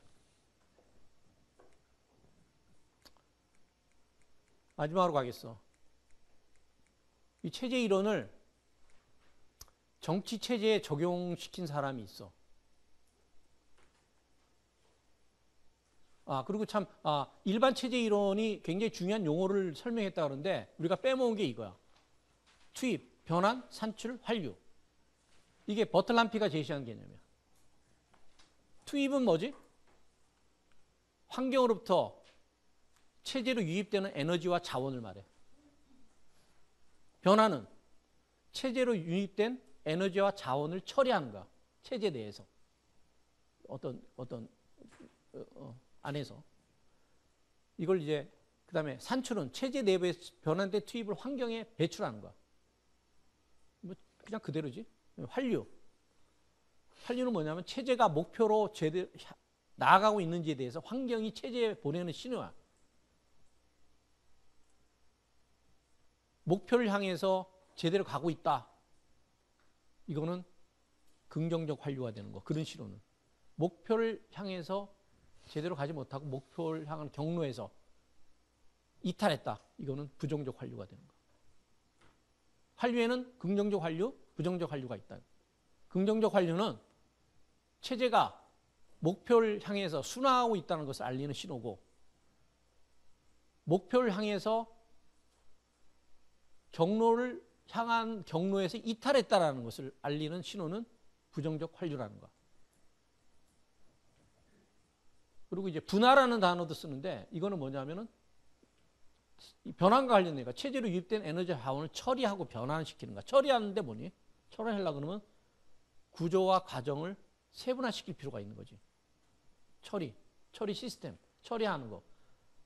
마지막으로 가겠어. 이 체제 이론을 정치 체제에 적용시킨 사람이 있어. 그리고 참, 일반 체제 이론이 굉장히 중요한 용어를 설명했다 그러는데 우리가 빼먹은 게 이거야. 투입, 변환, 산출, 환류. 이게 버틀람피가 제시한 개념이야. 투입은 뭐지? 환경으로부터 체제로 유입되는 에너지와 자원을 말해. 변화는 체제로 유입된 에너지와 자원을 처리하는 거야. 체제 내에서. 어떤 안에서. 이걸 이제 그 다음에 산출은 체제 내부에 변환된 투입을 환경에 배출하는 거야. 뭐 그냥 그대로지. 환류. 환류는 뭐냐면 체제가 목표로 제대로 나아가고 있는지에 대해서 환경이 체제에 보내는 신호야. 목표를 향해서 제대로 가고 있다. 이거는 긍정적 환류가 되는 거. 그런 신호는. 목표를 향해서 제대로 가지 못하고 목표를 향한 경로에서 이탈했다. 이거는 부정적 환류가 되는 거. 환류에는 긍정적 환류, 부정적 환류가 있다. 긍정적 환류는 체제가 목표를 향해서 순항하고 있다는 것을 알리는 신호고, 목표를 향해서 경로를 향한 경로에서 이탈했다라는 것을 알리는 신호는 부정적 환류라는 거야. 그리고 이제 분화라는 단어도 쓰는데 이거는 뭐냐면은 변환과 관련된 거야. 체제로 유입된 에너지 자원을 처리하고 변환시키는 거야. 처리하는데 뭐니? 처리하려고 그러면 구조와 과정을 세분화시킬 필요가 있는 거지. 처리 시스템, 처리하는 거.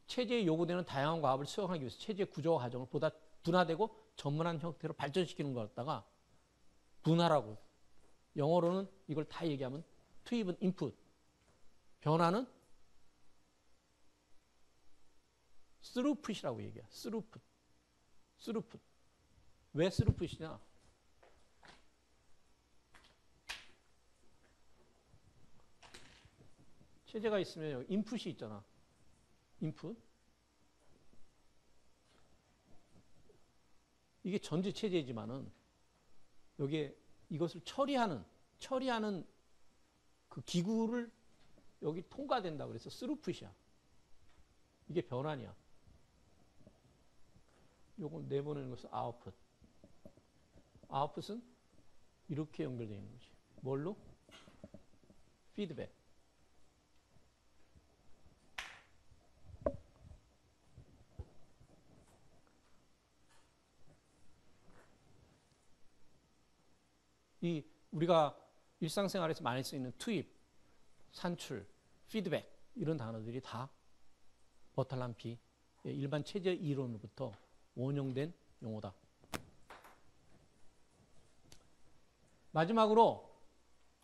체제에 요구되는 다양한 과업을 수행하기 위해서 체제 구조와 과정을 보다 분화되고 전문한 형태로 발전시키는 것 같다가 분화라고. 영어로는 이걸 다 얘기하면 투입은 인풋, 변화는 스루풋이라고 얘기해. 스루풋. 왜 스루풋이냐? 체제가 있으면 여기 인풋이 있잖아. 인풋. 이게 전제 체제이지만은 여기에 이것을 처리하는 그 기구를 여기 통과된다 그래서 스루풋이야. 이게 변환이야. 요걸 내보내는 것은 아웃풋. 아웃풋은 이렇게 연결되어 있는 거지. 뭘로? 피드백. 이 우리가 일상생활에서 많이 쓰이는 투입, 산출, 피드백 이런 단어들이 다 버틀람피 일반 체제 이론으로부터 원용된 용어다. 마지막으로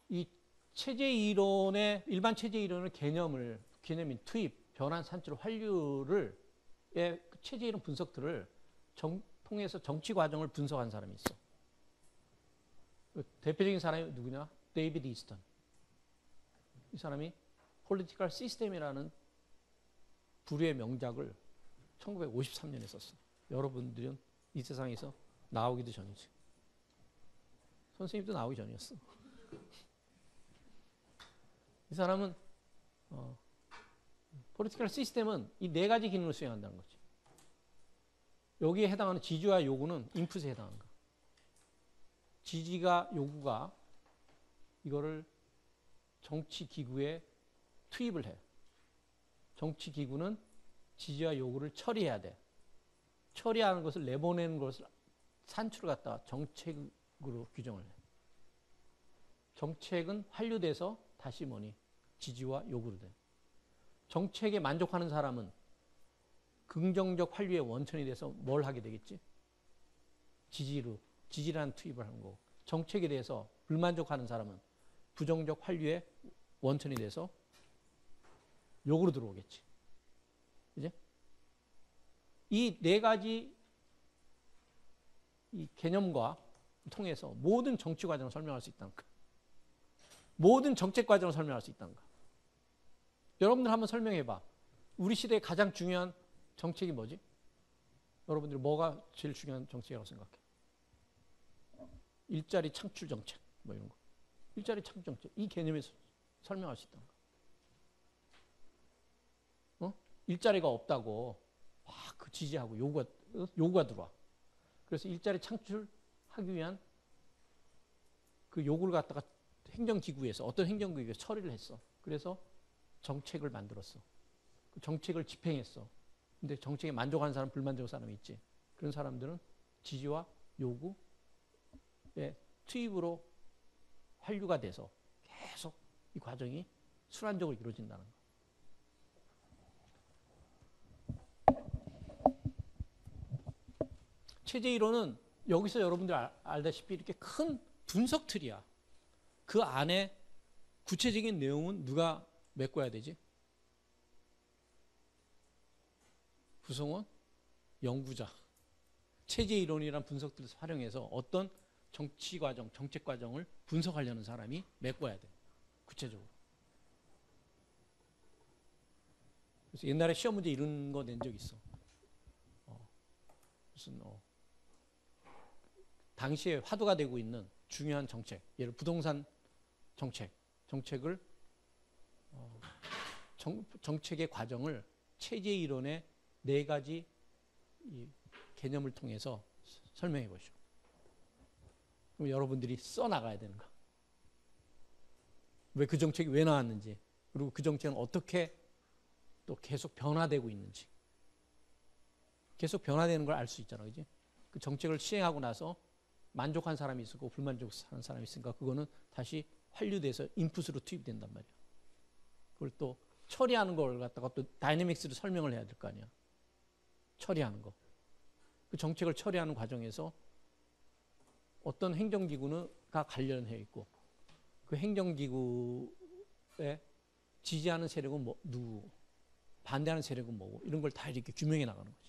이 체제 이론의 일반 체제 이론의 개념인 투입, 변환, 산출, 환류를 체제 이론 분석들을 통해서 정치 과정을 분석한 사람이 있어. 대표적인 사람이 누구냐? 데이비드 이스턴. 이 사람이 Political System이라는 부류의 명작을 1953년에 썼어. 여러분들은 이 세상에서 나오기도 전이지. 선생님도 나오기 전이었어. 이 사람은 political 시스템은 이 네 가지 기능을 수행한다는 거지. 여기에 해당하는 지지와 요구는 인풋에 해당하는 거야. 지지가 요구가 이거를 정치 기구에 투입을 해. 정치 기구는 지지와 요구를 처리해야 돼. 처리하는 것을 내보내는 것을 산출을 갖다가 정책으로 규정을 해. 정책은 환류돼서 다시 뭐니? 지지와 요구로 돼. 정책에 만족하는 사람은 긍정적 환류의 원천이 돼서 뭘 하게 되겠지? 지지라는 투입을 하는 거고. 정책에 대해서 불만족하는 사람은 부정적 환류의 원천이 돼서 욕으로 들어오겠지. 그지? 이 네 가지 이 개념과 통해서 모든 정치 과정을 설명할 수 있다는 거. 모든 정책 과정을 설명할 수 있다는 거. 여러분들 한번 설명해 봐. 우리 시대에 가장 중요한 정책이 뭐지? 여러분들이 뭐가 제일 중요한 정책이라고 생각해? 일자리 창출 정책 뭐 이런 거. 일자리 창출 정책 이 개념에서 설명할 수 있다는 거. 일자리가 없다고 막 그 지지하고 요구가 들어와. 그래서 일자리 창출하기 위한 그 요구를 갖다가 행정기구에서 어떤 행정기구에서 처리를 했어. 그래서 정책을 만들었어. 그 정책을 집행했어. 근데 정책에 만족하는 사람, 불만족한 사람이 있지. 그런 사람들은 지지와 요구의 투입으로 환류가 돼서 계속 이 과정이 순환적으로 이루어진다는 거. 체제 이론은 여기서 여러분들 알다시피 이렇게 큰 분석 틀이야. 그 안에 구체적인 내용은 누가 메꿔야 되지? 구성원? 연구자. 체제 이론이란 분석들을 활용해서 어떤 정치 과정, 정책 과정을 분석하려는 사람이 메꿔야 돼. 구체적으로. 그래서 옛날에 시험 문제 이런 거 낸 적 있어. 무슨 당시에 화두가 되고 있는 중요한 정책, 예를 부동산 정책을 정책의 과정을 체제 이론의 네 가지 이 개념을 통해서 설명해 보시오. 그럼 여러분들이 써 나가야 되는 거. 왜 그 정책이 왜 나왔는지, 그리고 그 정책은 어떻게 또 계속 변화되고 있는지. 계속 변화되는 걸 알 수 있잖아, 그지? 그 정책을 시행하고 나서 만족한 사람이 있고 불만족한 사람이 있으니까 그거는 다시 환류돼서 인풋으로 투입된단 말이야. 그걸 또 처리하는 걸 갖다가 또 다이내믹스로 설명을 해야 될 거 아니야. 처리하는 거. 그 정책을 처리하는 과정에서 어떤 행정기구가 관련해 있고 그 행정기구에 지지하는 세력은 누구, 반대하는 세력은 뭐고 이런 걸 다 이렇게 규명해 나가는 거지.